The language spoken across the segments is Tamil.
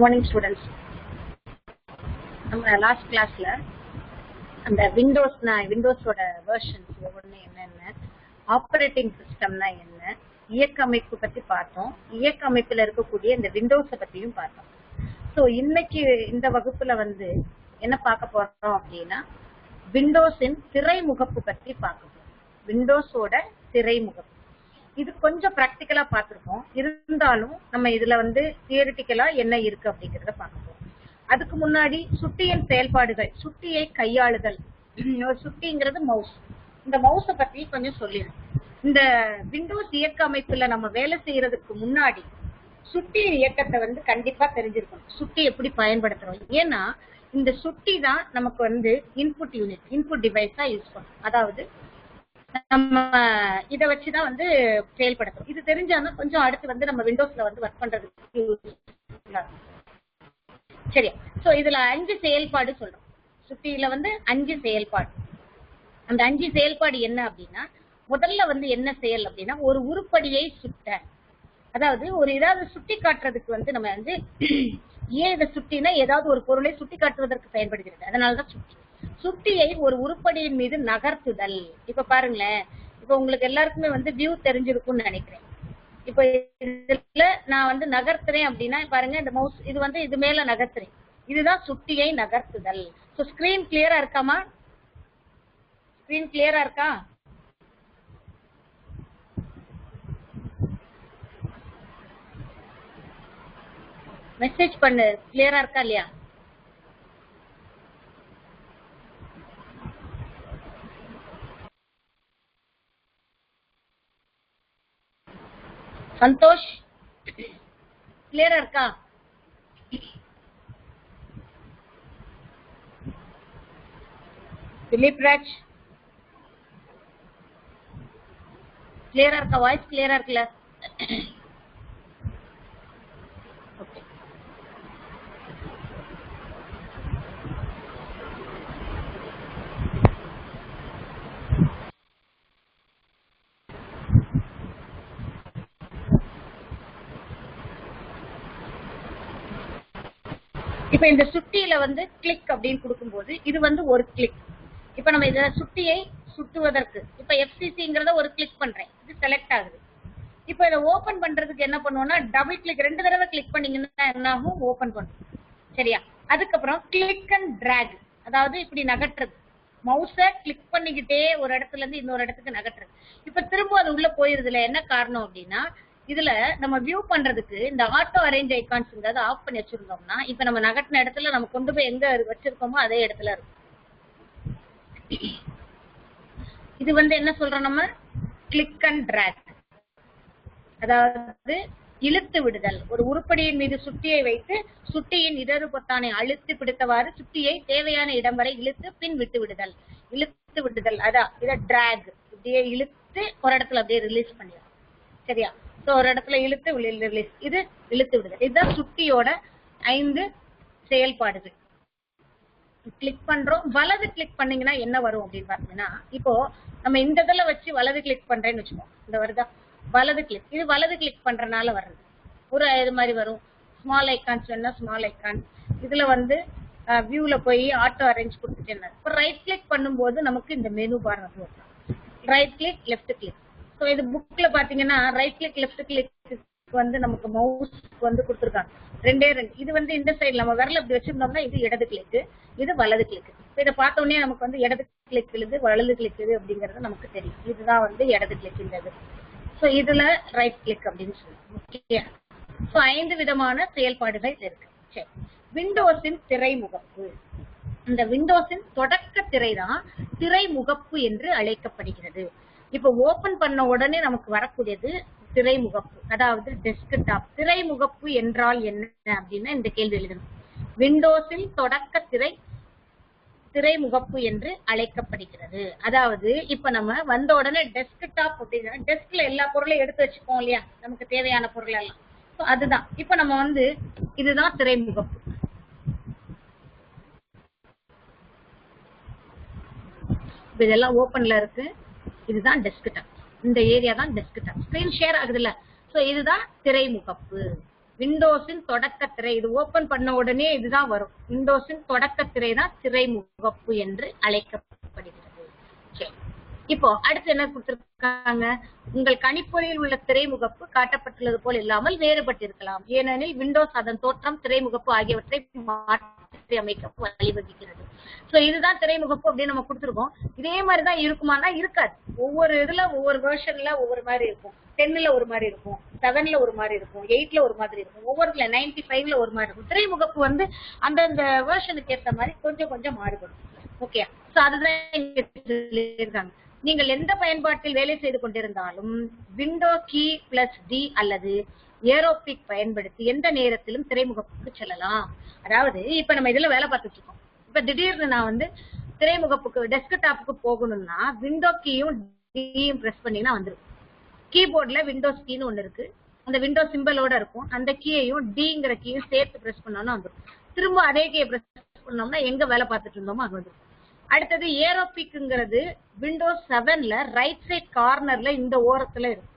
Morning students. நம்ம லாஸ்ட் கிளாஸ்ல அந்த விண்டோஸோட வெர்ஷன்ஸ் ஒவ்வொன்று என்னென்ன, ஆப்ரேட்டிங் சிஸ்டம்னா என்ன, இயக்க அமைப்பு பத்தி பார்த்தோம். இயக்க அமைப்புல இருக்கக்கூடிய இந்த விண்டோஸை பத்தியும் பார்த்தோம். ஸோ இன்னைக்கு இந்த வகுப்புல என்ன பார்க்க போறோம் அப்படின்னா, விண்டோஸின் திரைமுகப்பு பத்தி பார்க்க போறோம். விண்டோஸோட திரைமுகப்பு இது கொஞ்சம் பிராக்டிக்கலா பார்த்திருக்கோம். இருந்தாலும் நம்ம இதுல தியரிட்டிக்கலா என்ன இருக்கு அப்படிங்கறத பார்க்க போறோம். அதுக்கு முன்னாடி சுட்டியின் செயல்பாடுகள், சுட்டியை கையாளுதல். சுட்டிங்கிறது மவுஸ். இந்த மவுஸை பத்தி கொஞ்சம் சொல்லிடுறேன். இந்த விண்டோஸ் இயக்க அமைப்புல நம்ம வேலை செய்யறதுக்கு முன்னாடி சுட்டியின் இயக்கத்தை கண்டிப்பா தெரிஞ்சிருக்கணும். சுட்டி எப்படி பயன்படுத்துறோம், ஏன்னா இந்த சுட்டி தான் நமக்கு இன்புட் யூனிட், இன்புட் டிவைஸா யூஸ் பண்ணும். அதாவது நம்ம இதை வச்சுதான் செயல்படுத்தும். இது தெரிஞ்சாலும் கொஞ்சம் அடுத்து நம்ம விண்டோஸ்ல ஒர்க் பண்றதுக்கு சரியா. சோ இதுல 5 செயல்பாடு சொல்றோம். சுட்டியில 5 செயல்பாடு. அந்த 5 செயல்பாடு என்ன அப்படின்னா, முதல்ல என்ன செயல் அப்படின்னா, ஒரு உருப்படியை சுட்ட, அதாவது ஏதாவது சுட்டி காட்டுறதுக்கு நம்ம ஏன் இதை சுட்டினா ஏதாவது ஒரு பொருளை சுட்டி காட்டுவதற்கு பயன்படுகிறது. அதனாலதான் சுட்டி. சுட்டியை ஒரு உருப்படியின் மீது நகர்த்துதல். இப்ப பாருங்களேன், இப்ப உங்களுக்கு எல்லாருக்குமே வியூ தெரிஞ்சிருக்கும்னு நினைக்கிறேன். இப்ப இதுல நான் நகர்த்துறேன் அப்படின்னா பாருங்க, இந்த மவுஸ் இது மேல நகர்த்துறேன். இதுதான் சுட்டியை நகர்த்துதல். சோ ஸ்கிரீன் கிளியரா இருக்காமா? ஸ்கிரீன் கிளியரா இருக்கா? மெசேஜ் பண்ணு, கிளியரா இருக்கா இல்லையா? சந்தோஷ் கிளியரா இருக்கா? திலீப் ராஜ் கிளியரா இருக்கா? வாய்ஸ் கிளியரா இருக்குல்ல? ஓகே. இப்ப இந்த சுட்டியில கிளிக் அப்படின்னு கொடுக்கும்போது இது ஒரு கிளிக். இப்ப நம்ம இத சுட்டியை சுட்டுவதற்கு இப்ப FCCங்கிறத ஒரு கிளிக் பண்றேன், இது செலக்ட் ஆகுது. இப்ப இதை ஓபன் பண்றதுக்கு என்ன பண்ணுவோம்னா, டபுள் கிளிக் 2 தடவை கிளிக் பண்ணீங்கன்னா என்ன ஆகும்? ஓபன் பண்ணும். சரியா? அதுக்கப்புறம் கிளிக் அண்ட் டிராக், அதாவது இப்படி நகட்டுறது. மவுஸை கிளிக் பண்ணிக்கிட்டே ஒரு இடத்துல இருந்து இன்னொரு இடத்துக்கு நகட்டுறது. இப்ப திரும்ப அது உள்ள போயிருதுல. என்ன காரணம் அப்படின்னா, இதுல நம்ம வியூ பண்றதுக்கு இந்த ஆட்டோ அரேஞ்ச் ஐகான்ஸ் ஆஃப் பண்ணி வச்சிருந்தோம்னா, இப்ப நம்ம நகட்டின இடத்துல நம்ம கொண்டு போய் எங்க வச்சிருக்கோமோ அதே இடத்துல இருக்கும். இது என்ன சொல்றோம் நம்ம? கிளிக் அண்ட் டிராக், அதாவது இழுத்து விடுதல். ஒரு உருப்படியின் மீது சுட்டியை வைத்து சுட்டியின் இடது பொத்தானை அழுத்தி பிடித்தவாறு சுட்டியை தேவையான இடம் வரை இழுத்து பின் விட்டு விடுதல். இழுத்து விடுதல், அதான் இத டிராக். இப்படியே இழுத்து ஒரு இடத்துல அப்படியே ரிலீஸ் பண்ணிடலாம். சரியா? சோ ஒரு இடத்துல இழுத்து ரிலீஸ், இது இழுத்து விடுதல். இதுதான் சுட்டியோட 5 செயல்பாடுகள். கிளிக் பண்றோம். வலது கிளிக் பண்ணீங்கன்னா என்ன வரும் அப்படின்னு பாத்தீங்கன்னா, இப்போ நம்ம இந்த இதுல வச்சு வலது கிளிக் பண்றேன்னு வச்சுக்கோம். இந்த வருதா வலது கிளிக், இது வலது கிளிக் பண்றதுனால வர்றது ஒரு இது மாதிரி வரும். ஸ்மால் ஐகான்ஸ் வேணா ஸ்மால் ஐகான். இதுல வியூல போய் ஆட்டோ அரேஞ்ச் கொடுத்துட்டேன். இப்போ ரைட் கிளிக் பண்ணும்போது நமக்கு இந்த மெனு பார் வரும். Right click, left click. So இது புக்ல பாத்தீங்கன்னா ரைட் கிளிக் லெஃப்ட் கிளிக் நமக்கு மவுஸ் கொடுத்துருக்காங்க. 2 இது இந்த சைடு நம்ம விரல இப்படி வச்சிருந்தோம்னா இது இடது கிளிக், இது வலது கிளிக். இதை பார்த்த உடனே நமக்கு இடது கிளிக் இழுது வலது கிளிக் இது அப்படிங்கிறது நமக்கு தெரியும். இதுதான் இடது கிளிக் இந்த இது. ஸோ இதுல ரைட் கிளிக் அப்படின்னு சொல்லுவோம். ஸோ 5 விதமான செயல்பாடுகள் இருக்கு. சரி, விண்டோஸின் திரைமுகப்பு. இந்த விண்டோஸின் தொடக்க திரை தான் திரைமுகப்பு என்று அழைக்கப்படுகிறது. இப்ப ஓபன் பண்ண உடனே நமக்கு வரக்கூடியது திரைமுகப்பு, அதாவது டெஸ்க்டாப். திரைமுகப்பு என்றால் என்ன அப்படின்னா இந்த கேள்வி எழுதணும். விண்டோஸில் தொடக்க திரை திரைமுகப்பு என்று அழைக்கப்படுகிறது. அதாவது இப்ப நம்ம வந்த உடனே டெஸ்க்டாப் அப்படின்னா டெஸ்க்ல எல்லா பொருளையும் எடுத்து வச்சுப்போம் இல்லையா, நமக்கு தேவையான பொருள் எல்லாம். அதுதான் இப்ப நம்ம இதுதான் திரைமுகப்பு. இதெல்லாம் ஓபன்ல இருக்கு. இதுதான் டெஸ்க்டாப். இந்த ஏரியா தான் டெஸ்க்டாப். ஸ்கிரீன் ஷேர் ஆகுதுல்ல. சோ இதுதான் திரைமுகப்பு. விண்டோஸின் தொடக்க திரை. இது ஓபன் பண்ண உடனே இதுதான் வரும். விண்டோஸின் தொடக்க திரை தான் திரைமுகப்பு என்று அழைக்கப்படுகிறது. சரி, இப்போ அடுத்து என்ன கொடுத்திருக்காங்க? உங்கள் கணிப்பொறியில் உள்ள திரைமுகப்பு காட்டப்பட்டுள்ளது போல் இல்லாமல் வேறுபட்டிருக்கலாம். ஏனெனில் விண்டோஸ் அதன் தோற்றம், திரைமுகப்பு ஆகியவற்றை மாற்றி அமைக்க வழிவகுக்கிறது. சோ இதுதான் திரைமுகப்பு அப்படின்னு நம்ம கொடுத்திருக்கோம். இதே மாதிரிதான் இருக்குமானா இருக்காது. ஒவ்வொரு இதுல ஒவ்வொரு வெர்ஷன்ல ஒவ்வொரு மாதிரி இருக்கும். 10ல ஒரு மாதிரி இருக்கும், 7ல ஒரு மாதிரி இருக்கும், 8ல ஒரு மாதிரி இருக்கும், ஒவ்வொருல 95ல ஒரு மாதிரி இருக்கும். திரைமுகப்பு வந்து அந்தந்த வெர்ஷனுக்கு ஏற்ற மாதிரி கொஞ்சம் கொஞ்சம் மாறுபடும். ஓகே, சோ அதுதான் இங்க சொல்லியிருக்காங்க. நீங்கள் எந்த பயன்பாட்டில் வேலை செய்து கொண்டிருந்தாலும் விண்டோ கீ பிளஸ் டி அல்லது ஏரோபிக் பயன்படுத்தி எந்த நேரத்திலும் திரைமுகப்புக்கு செல்லலாம். அதாவது இப்ப நம்ம இதுல வேலை பார்த்துட்டு இருக்கோம். இப்ப திடீர்னு நான் வந்து திரைமுகப்புக்கு டெஸ்க்டாப்புக்கு போகணும்னா விண்டோ கீயும் டியும் பிரஸ் பண்ணீங்கன்னா வந்துடும். கீபோர்ட்ல விண்டோஸ் கீன்னு ஒண்ணு இருக்கு, அந்த விண்டோ சிம்பிளோட இருக்கும். அந்த கீயையும் டிங்கிற கீயும் சேர்த்து பிரஸ் பண்ணோம்னா வந்துடும். திரும்ப அதே கீயை பிரஸ் பண்ணோம்னா எங்க வேலை பார்த்துட்டு இருந்தோமோ அங்க வந்துடும். அடுத்தது ஏரோபிக்ங்கிறது விண்டோஸ் 7ல ரைட் சைட் கார்னர்ல இந்த ஓரத்துல இருக்கும்.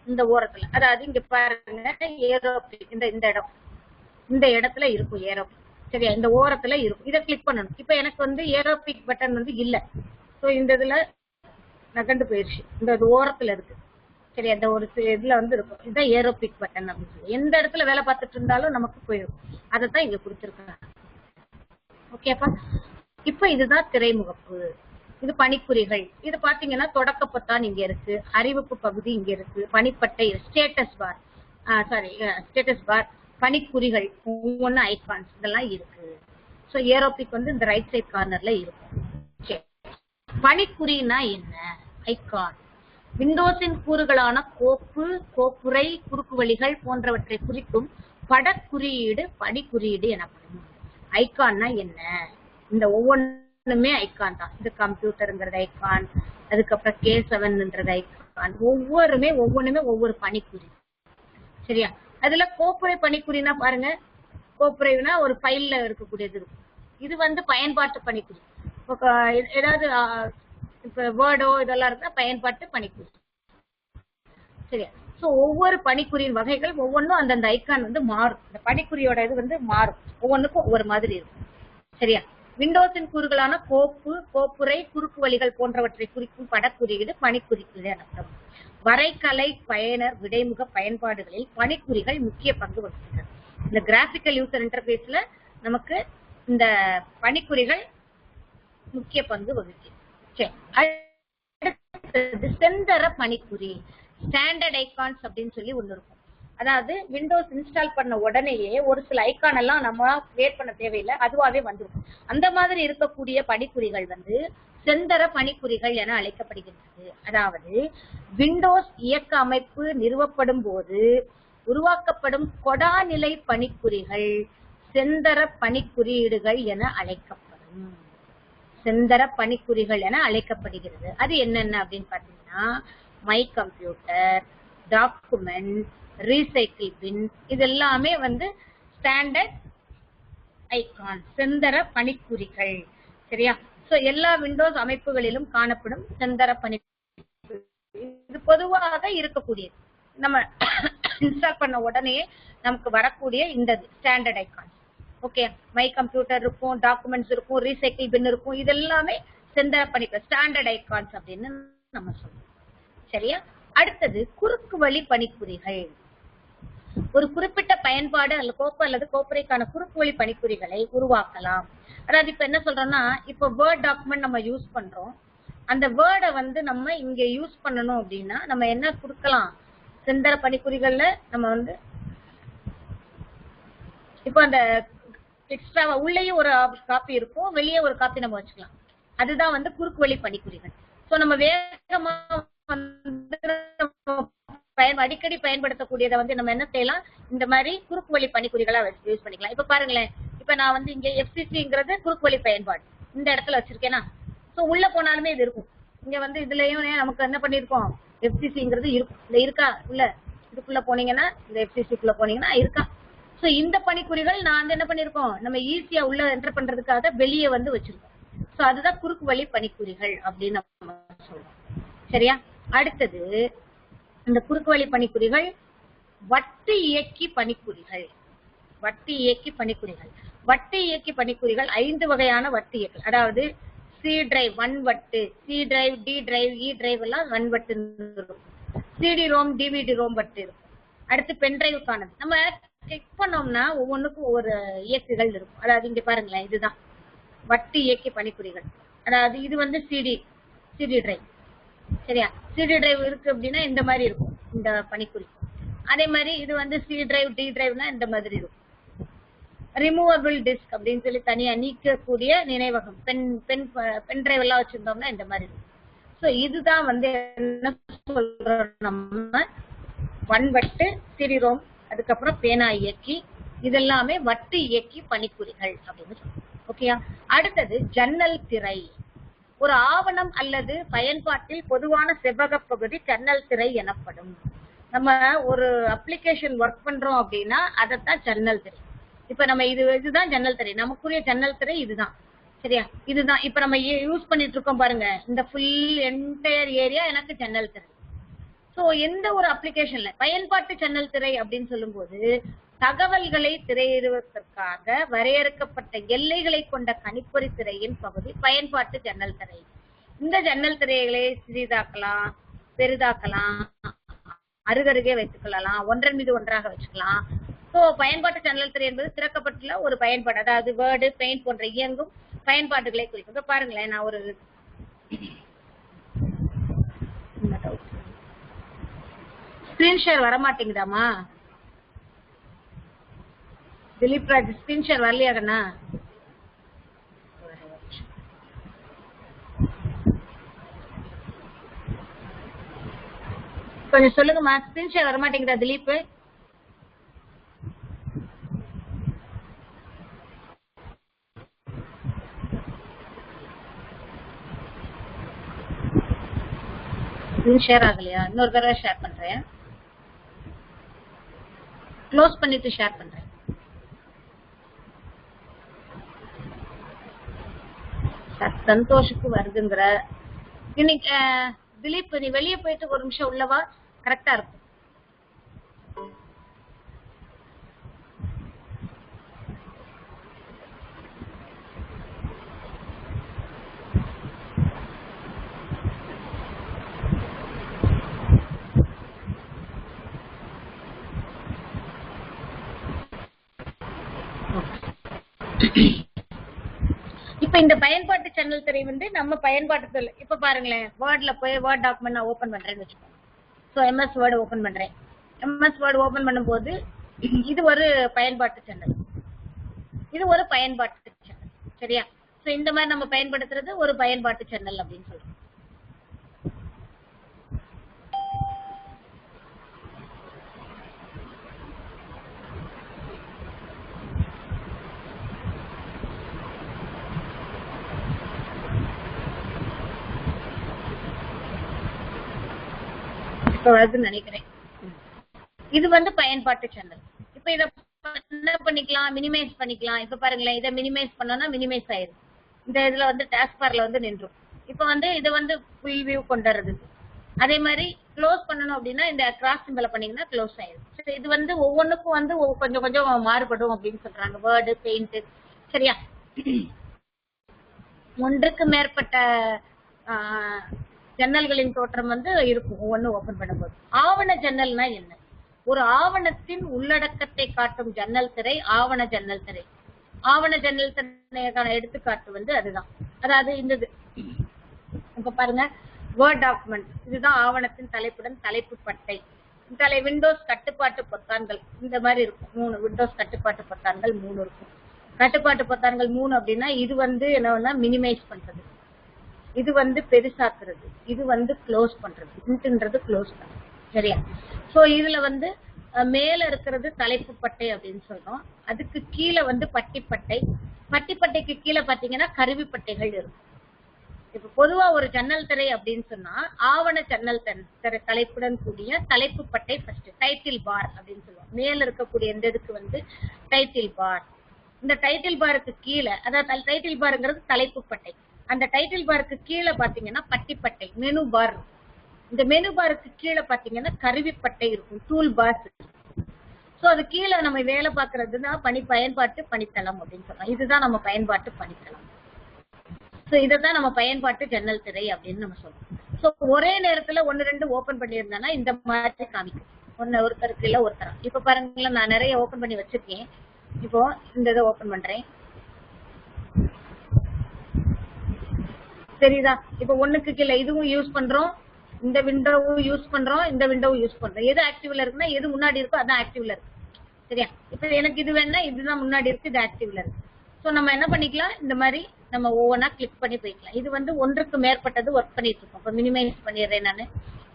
இந்த ஓரத்துல, அதாவது இங்க பாருங்க ஏரோபிக் இந்த இடத்துல இருக்கும் ஏரோபிக். சரியா, இந்த ஓரத்துல இருக்கும். இதை கிளிக் பண்ணணும். இப்ப எனக்கு வந்து ஏரோபிக் பட்டன் வந்து இல்ல. சோ இந்த இதுல நகண்டு போயிருச்சு. இந்த ஓரத்துல இருக்கு. சரி, அந்த ஒரு இதுல வந்து இருக்கும். இதுதான் ஏரோபிக் பட்டன் அப்படின்னு சொல்லி எந்த இடத்துல வேலை பார்த்துட்டு இருந்தாலும் நமக்கு போயிடும். அதைத்தான் இங்க கொடுத்துருக்காங்க. ஓகேப்பா, இப்ப இதுதான் திரைமுகப்பு. இது பணிக்குறிகள். இது பாத்தீங்கன்னா தொடக்க பொத்தான் இங்க இருக்கு, அறிவிப்பு பகுதி இங்க இருக்கு, பணிப்பட்டை, ஸ்டேட்டஸ் பார், பணிக்குறிகள், ஒவ்வொன்னு ஐகான்ஸ் இதெல்லாம் இருக்கு. சோ ஏரோபிக் வந்து இந்த ரைட் சைட் கார்னர்ல இருக்கும். பணிக்குறினா என்ன? ஐகான் விண்டோஸின் கூறுகளான கோப்பு, கோப்புரை, குறுக்கு வழிகள் போன்றவற்றை குறிக்கும் படக்குறியீடு பணிக்குறியீடு எனப்படும். ஐகான்னா என்ன? இந்த ஒவ்வொன்றுமே ஐகான் தான். இது கம்ப்யூட்டருங்கிறது ஐகான், அதுக்கப்புறம் K7ன்றது ஐகான். ஒவ்வொன்றுமே ஒவ்வொரு பணிக்குறி. சரியா, அதுல கோப்புரை பணிக்குறினா பாருங்க, கோப்புரைனா ஒரு ஃபைல்ல இருக்கக்கூடியது இருக்கும். இது வந்து பயன்பாட்டு பணிக்குறி. ஏதாவது இப்ப வேர்டோ இதெல்லாம் இருந்தா பயன்பாட்டு பணிக்குறி. சரியா, சோ ஒவ்வொரு பணிக்குறியின் வகைகள் ஒவ்வொன்றும் அந்தந்த ஐகான் வந்து மாறும். இந்த பணிக்குறியோட இது வந்து மாறும், ஒவ்வொன்றுக்கும் ஒவ்வொரு மாதிரி இருக்கும். சரியா, விண்டோஸின் கூறுகளான கோப்பு, கோப்புரை, குறுக்கு வழிகள் போன்றவற்றை குறிக்கும் படக்குறியீடு பணிக்குறியீடு எனப்படும். வரைகலை பயனர் விடைமுக பயன்பாடுகளில் பணிக்குறிகள் முக்கிய பங்கு வகிக்கின்றன. இந்த கிராபிக்கல் யூசர் இன்டர்ஃபேஸ்ல நமக்கு இந்த பணிக்குறிகள் முக்கிய பங்கு வகிக்கிறது. செந்தர பணிக்குறி, ஸ்டாண்டர்ட் ஐகான்ஸ் அப்படின்னு சொல்லி ஒண்ணு இருக்கும். அதாவது விண்டோஸ் இன்ஸ்டால் பண்ண உடனேயே ஒரு சில ஐகான் எல்லாம் நம்ம கிரியேட் பண்ண தேவையில்லை, அதுவாவே வந்துடும். அந்த மாதிரி இருக்கக்கூடிய பணிக்குறிகள் வந்து செந்தர பணிக்குறிகள் என அழைக்கப்படுகின்றது. அதாவது விண்டோஸ் இயக்க அமைப்பு நிறுவப்படும் போது உருவாக்கப்படும் கொடாநிலை பணிக்குறிகள் செந்தர பணிக்குறியீடுகள் என அழைக்கப்படும். செந்தர பணிக்குறிகள் என அழைக்கப்படுகிறது. அது என்னென்ன அப்படின்னு பாத்தீங்கன்னா my computer, document, recycle bin, இது எல்லாமே வந்து ஸ்டாண்டர்ட் ஐகான், செந்தர பணிக்குறிகள். சரியா, சோ எல்லா விண்டோஸ் அமைப்புகளிலும் காணப்படும் செந்தர பணிக்குறி. இது பொதுவாக இருக்கக்கூடியது. நம்ம இன்ஸ்டால் பண்ண உடனே நமக்கு வரக்கூடிய இந்த standard icon. Okay, my computer இருக்கும், டாக்குமெண்ட்ஸ் இருக்கும், ரீசைக்கிள் பின் இருக்கும். இது எல்லாமே செந்தர பணிக்குறி, ஸ்டாண்டர்ட் ஐகான்ஸ் அப்படின்னு நம்ம சொல்றோம். சரியா, அடுத்தது குறுக்கு வழி பணிக்குறிகள். ஒரு குறிப்பிட்ட பயன்பாடு அல்லது கோப்பு அல்லது கோப்புரைக்கான குறுக்கு வழி பணிக்குறிகளை உருவாக்கலாம். அதாவது இப்ப என்ன சொல்றோம்னா, இப்ப வேர்ட் டாக்குமெண்ட் நம்ம யூஸ் பண்றோம். அந்த வேர்டை வந்து நம்ம இங்க யூஸ் பண்ணணும் அப்படின்னா நம்ம என்ன கொடுக்கலாம்? செந்தர பணிக்குறிகள்ல நம்ம வந்து இப்போ அந்த எக்ஸ்ட்ரா உள்ளேயும் ஒரு காப்பி இருக்கும், வெளியே ஒரு காப்பி நம்ம வச்சுக்கலாம். அதுதான் வந்து குறுக்கு வழி பணிக்குறிகள். சோ நம்ம வேகமா வந்து அடிக்கடி பயன்படுத்தக்கூடியதை வந்து நம்ம என்ன செய்யலாம்? இந்த மாதிரி குறுக்கு வழி பணிக்குறிகளா யூஸ் பண்ணிக்கலாம். இப்ப பாருங்களேன், இப்ப நான் வந்து இங்க FCCங்கிறது குறுக்கு வழி பயன்பாடு இந்த இடத்துல வச்சிருக்கேனா, சோ உள்ள போனாலுமே இது இருக்கும். இங்க வந்து இதுலயும் நமக்கு என்ன பண்ணிருக்கோம்? FCCங்கிறது இருக்கும். இந்த இருக்கா உள்ள, இதுக்குள்ள போனீங்கன்னா, இந்த FCCக்குள்ள போனீங்கன்னா இருக்கா. சோ இந்த பணிக்குறிகள் நான் வந்து என்ன பண்ணிருக்கோம், நம்ம ஈஸியா உள்ள என்டர் பண்றதுக்காக வெளியே வந்து வச்சிருக்கோம். சோ அதுதான் குறுக்கு வழி பணிக்குறிகள் அப்படின்னு நம்ம சொல்றோம். சரியா, அடுத்தது இந்த குறுக்கு வழி பணிக்குறிகள் வட்டு இயக்கி பணிக்குறிகள். வட்டு இயக்கி பணிக்குறிகள். வட்டு இயக்கி பணிக்குறிகள் 5 வகையான வட்டு இயக்கல். அதாவது சி டிரைவ் வன்வட்டு, C drive, D drive, E drive எல்லாம் வன்வட்டு இருக்கும். சிடி ரோம், டிவிடி ரோம் வட்டு இருக்கும். அடுத்து பென் டிரைவுக்கானது. நம்ம செக் பண்ணோம்னா ஒவ்வொன்றுக்கும் ஒவ்வொரு இயக்குகள் இருக்கும். அதாவது இங்க பாருங்களேன், இதுதான் வட்டு இயக்கி பணிக்குறிகள். அதாவது இது வந்து சிடி டிரைவ். சரியா? சிடி டிரைவ் இருக்கு அப்படின்னா இந்த மாதிரி இருக்கும் இந்த பணிக்குறி. அதே மாதிரி இது வந்து சி டிரைவ், டி டிரைவ்னா இந்த மாதிரி இருக்கும். ரிமூவபிள் டிஸ்க் அப்படின்னு சொல்லி தனியா நீக்கக்கூடிய நினைவகம், பென் டிரைவ் எல்லாம் வச்சிருந்தோம்னா இந்த மாதிரி இருக்கும். சோ இதுதான் வந்து என்ன சொல்றோம் நம்ம, வன்வட்டு, சிடி ரோம், அதுக்கப்புறம் பேனா இயக்கி, இதெல்லாமே வட்டு இயக்கி பணிக்குறிகள் அப்படின்னு சொல்றோம். ஓகேயா? அடுத்தது ஜன்னல் திரை. ஒரு ஆவணம் அல்லது பயன்பாட்டில் பொதுவான செவ்வக பகுதி ஜன்னல் திரை எனப்படும். நம்ம ஒரு அப்ளிகேஷன் ஒர்க் பண்றோம் அப்படின்னா அதைத்தான் ஜன்னல் திரை. இப்ப நம்ம இதுதான் ஜன்னல் திரை, நமக்குரிய ஜன்னல் திரை இதுதான். சரியா? இதுதான் இப்ப நம்ம யூஸ் பண்ணிட்டு இருக்கோம் பாருங்க, இந்த ஃபுல் என்டையர் ஏரியா எனக்கு ஜன்னல் திரை. சோ எந்த ஒரு அப்ளிகேஷன்ல பயன்பாட்டு ஜன்னல் திரை அப்படின்னு சொல்லும் போது, தகவல்களை திரையிடுவதற்காக வரையறுக்கப்பட்ட எல்லைகளை கொண்ட கணிப்பொறி திரையின் பகுதி பயன்பாட்டு ஜன்னல் திரை. இந்த ஜன்னல் திரைகளை சிறிதாக்கலாம், பெரிதாக்கலாம், அருகருகே வைத்துக் கொள்ளலாம், ஒன்றன் மீது ஒன்றாக வச்சுக்கலாம். சோ பயன்பாட்டு ஜன்னல் திரை என்பது திறக்கப்பட்டுள்ள ஒரு பயன்பாடு, அதாவது வேர்டு, பெயிண்ட் போன்ற இயங்கும் பயன்பாடுகளை குறிக்கும். பாருங்களேன், நான் ஒரு ஸ்கிரீன் ஷேர் வரமாட்டேங்குதாமா திலீப் ராஜ்? ஸ்கிரீன் ஷேர் வரலையாகண்ணா? கொஞ்சம் சொல்லுங்கம்மா, ஸ்கிரீன் ஷேர் வரமாட்டேங்குதா திலீப்? ஸ்கிரீன் ஷேர் ஆகலையா? இன்னொரு தடவை ஷேர் பண்றேன், க்ளோஸ் பண்ணிட்டு ஷேர் பண்றேன். சந்தோஷுக்கு வருதுங்கிற இன்னைக்கு திலீப், நீ வெளியே போயிட்டு ஒரு நிமிஷம் உள்ளவா, கரெக்டா இருக்கும். இப்ப இந்த பயன்பாட்டு சேனல் திரை வந்து நம்ம பயன்பாட்டு, இப்ப பாருங்களேன், வேர்ட்ல போய் வேர்ட் டாக்குமெண்ட் நான் ஓபன் பண்றேன்னு வச்சுக்கோங்க. சோ எம்எஸ் வேர்டு ஓபன் பண்றேன். எம்எஸ் வேர்டு ஓபன் பண்ணும்போது இது ஒரு பயன்பாட்டு சேனல், இது ஒரு பயன்பாட்டு சேனல். சரியா? சோ இந்த மாதிரி நம்ம பயன்படுத்துறது ஒரு பயன்பாட்டு சேனல் அப்படின்னு சொல்றோம். நினைக்கிறேன் இது வந்து பயன்பாட்டு சேனல். இப்ப இத என்ன பண்ணிக்கலாம், மினிமைஸ் பண்ணிக்கலாம். இப்ப பாருங்களேன், இதை மினிமைஸ் பண்ணோம்னா மினிமைஸ் ஆயிடும். இந்த இதுல வந்து டாஸ்க் பார்ல வந்து நின்றும். இப்ப வந்து இதை வந்து ஃபுல் வியூ கொண்டு வர்றது. அதே மாதிரி க்ளோஸ் பண்ணணும் அப்படின்னா இந்த கிராஸ் சிம்பல் பண்ணீங்கன்னா க்ளோஸ் ஆயிடும். இது வந்து ஒவ்வொன்றுக்கும் வந்து கொஞ்சம் கொஞ்சம் மாறுபடும் அப்படின்னு சொல்றாங்க, வேர்டு, பெயிண்ட். சரியா? ஒன்றுக்கு மேற்பட்ட ஜன்னல்களின் தோற்றம் வந்து இருக்கும் ஒவ்வொன்னு ஓபன் பண்ணும்போது. ஆவண ஜன்னல்னா என்ன? ஒரு ஆவணத்தின் உள்ளடக்கத்தை காட்டும் ஜன்னல் திரை ஆவண ஜன்னல் திரை. ஆவண ஜன்னல் திரைக்கான எடுத்துக்காட்டு வந்து அதுதான். அதாவது இந்த இப்ப பாருங்க, வேர்ட் டாக்குமெண்ட், இதுதான் ஆவணத்தின் தலைப்புடன் தலைப்பு பட்டை. விண்டோஸ் கட்டுப்பாட்டு பொத்தான்கள் இந்த மாதிரி இருக்கும் 3. விண்டோஸ் கட்டுப்பாட்டு பொத்தான்கள் 3 இருக்கும். கட்டுப்பாட்டு பொத்தான்கள் 3 அப்படின்னா இது வந்து என்னன்னா மினிமைஸ் பண்றது, இது வந்து பெருசாக்குறது, இது வந்து க்ளோஸ் பண்றது. இன்ட்ன்றது க்ளோஸ் பண்றது. சரியா? சோ இதுல வந்து மேல இருக்கிறது தலைப்பு பட்டை அப்படின்னு சொல்றோம். அதுக்கு கீழே வந்து பட்டிப்பட்டை. பட்டிப்பட்டைக்கு கீழே பாத்தீங்கன்னா கருவிப்பட்டைகள் இருக்கும். இப்ப பொதுவா ஒரு ஜன்னல் திரை அப்படின்னு சொன்னா ஆவண ஜன்னல் திரை தலைப்புடன் கூடிய தலைப்பு பட்டை ஃபர்ஸ்ட், டைட்டில் பார் அப்படின்னு சொல்லுவோம். மேல இருக்கக்கூடிய இந்த இதுக்கு வந்து டைட்டில் பார். இந்த டைட்டில் பாருக்கு கீழே, அதாவது டைட்டில் பாருங்கிறது தலைப்பு பட்டை, அந்த டைட்டில் பாருக்கு கீழே பாத்தீங்கன்னா பட்டிப்பட்டை, மெனு பார். இந்த மெனு பாருக்கு கீழே பாத்தீங்கன்னா கருவிப்பட்டை இருக்கும், டூல் பார்ஸ். சோ அது கீழே நம்ம வேலை பார்க்கறதுதான் பயன்பாட்டு பணித்தளம் அப்படின்னு சொல்லலாம். இதுதான் நம்ம பயன்பாட்டு பணித்தளம். சோ இததான் நம்ம பயன்பாட்டு ஜன்னல் திரை அப்படின்னு நம்ம சொல்றோம். சோ ஒரே நேரத்துல 1-2 ஓபன் பண்ணியிருந்தேன்னா இந்த மாதிரி காமிக்கும். ஒருத்தருக்கு இல்ல ஒருத்தரா. இப்ப பாருங்களேன், நான் நிறைய ஓபன் பண்ணி வச்சிருக்கேன். இப்போ இந்த இதை ஓபன் பண்றேன். சரிதா? இப்ப ஒண்ணுக்கு கீழே இதுவும் யூஸ் பண்றோம், இந்த விண்டோவும் யூஸ் பண்றோம், இந்த விண்டோவும் யூஸ் பண்றோம். எது ஆக்டிவ்ல இருக்குன்னா எது முன்னாடி இருக்கோ அதான் ஆக்டிவ்ல இருக்கு. சரியா? இப்ப எனக்கு இது வேணா இதுதான் முன்னாடி இருக்கு, இது ஆக்டிவ்ல இருக்கு. சோ நம்ம என்ன பண்ணிக்கலாம், இந்த மாதிரி நம்ம ஒவ்வொன்னா கிளிக் பண்ணி போய்க்கலாம். இது வந்து ஒன்றுக்கு மேற்பட்டது ஒர்க் பண்ணிட்டு இருக்கோம். இப்ப மினிமைஸ் பண்ணிடுறேன், நானு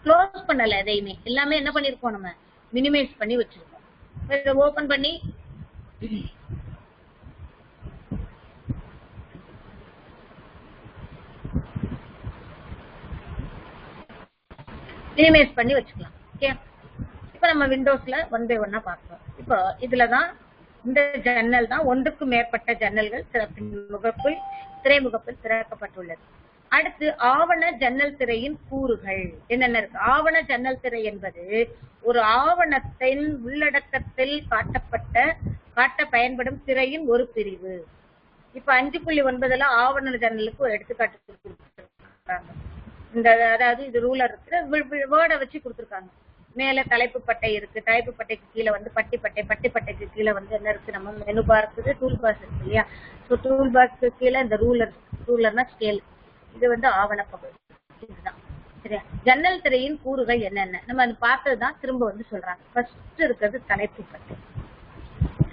க்ளோஸ் பண்ணல, எதையுமே எல்லாமே என்ன பண்ணிருக்கோம், நம்ம மினிமைஸ் பண்ணி வச்சிருக்கோம். இதை ஓபன் பண்ணி மினிமைஸ் பண்ணி வச்சுக்கலாம். ஓகே, இப்ப நம்ம விண்டோஸ்ல ஒன் பை ஒன்னா பார்ப்போம். இப்போ இதுலதான் இந்த ஜன்னல் தான் ஒன்றுக்கு மேற்பட்ட ஜன்னல்கள் முகப்பில் திரைமுகப்பில் திறக்கப்பட்டுள்ளது. அடுத்து ஆவண ஜன்னல் திரையின் கூறுகள் என்னென்ன இருக்கு. ஆவண ஜன்னல் திரை என்பது ஒரு ஆவணத்தின் உள்ளடக்கத்தில் காட்ட பயன்படும் திரையின் ஒரு பிரிவு. இப்ப 5.9 ஆவண ஜன்னலுக்கு ஒரு எடுத்துக்காட்டு கொடுத்திருக்காங்க. இந்த அதாவது இது ரூலர் இருக்கு, வேர்டை வச்சு கொடுத்திருக்காங்க. மேல தலைப்பு பட்டை இருக்கு, தலைப்பு பட்டைக்கு கீழே வந்து பட்டி பட்டைக்கு கீழே வந்து என்ன இருக்கு, நம்ம மெனு பார் இருக்குது, டூல் பாக்ஸ் இருக்கு இல்லையா. சோ டூல் பாக்ஸ்க்கு கீழே இந்த ரூலர்னா ஸ்கேல், இது வந்து ஆவண பகுதி. இதுதான் சரியா. ஜன்னல் திரையின் கூறுகள் என்னென்ன நம்ம அது பார்த்ததுதான் திரும்ப வந்து சொல்றாங்க. ஃபர்ஸ்ட் இருக்கிறது தலைப்பு பட்டை.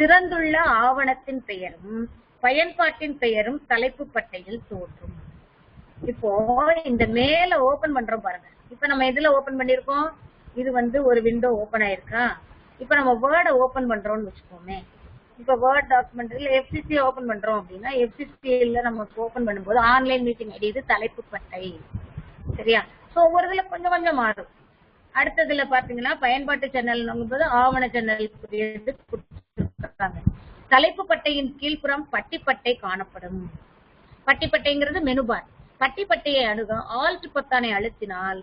திறந்துள்ள ஆவணத்தின் பெயரும் பயன்பாட்டின் பெயரும் தலைப்பு பட்டையில் தோன்றும். இப்போ இந்த மேல ஓபன் பண்றோம் பாருங்க. இப்ப நம்ம எதுல ஓபன் பண்ணிருக்கோம், இது வந்து ஒரு விண்டோ ஓபன் ஆயிருக்கா. இப்ப நம்ம வேர்டை ஓபன் பண்றோம்னு வச்சுக்கோமே. இப்ப வேர்ட் டாக்குமெண்ட்ல எஃப்சிசி ஓபன் பண்றோம் அப்படின்னா எஃப்சிசில நம்ம ஓபன் பண்ணும்போது ஆன்லைன் மீட்டிங் ஐடி, இது தலைப்பு பட்டை. சரியா? சோ ஒரு இதுல கொஞ்சம் கொஞ்சம் மாறும். அடுத்ததுல பாத்தீங்கன்னா பயன்பாட்டு ஜன்னல் போது ஆவண ஜன்னல் கொடுத்திருக்காங்க. தலைப்பு பட்டையின் கீழ்ப்புறம் பட்டிப்பட்டை காணப்படும். பட்டிப்பட்டைங்கிறது மெனுபார். பட்டிப்பட்டையை அணுக ஆல்ட் பொத்தானை அழுத்தினால்,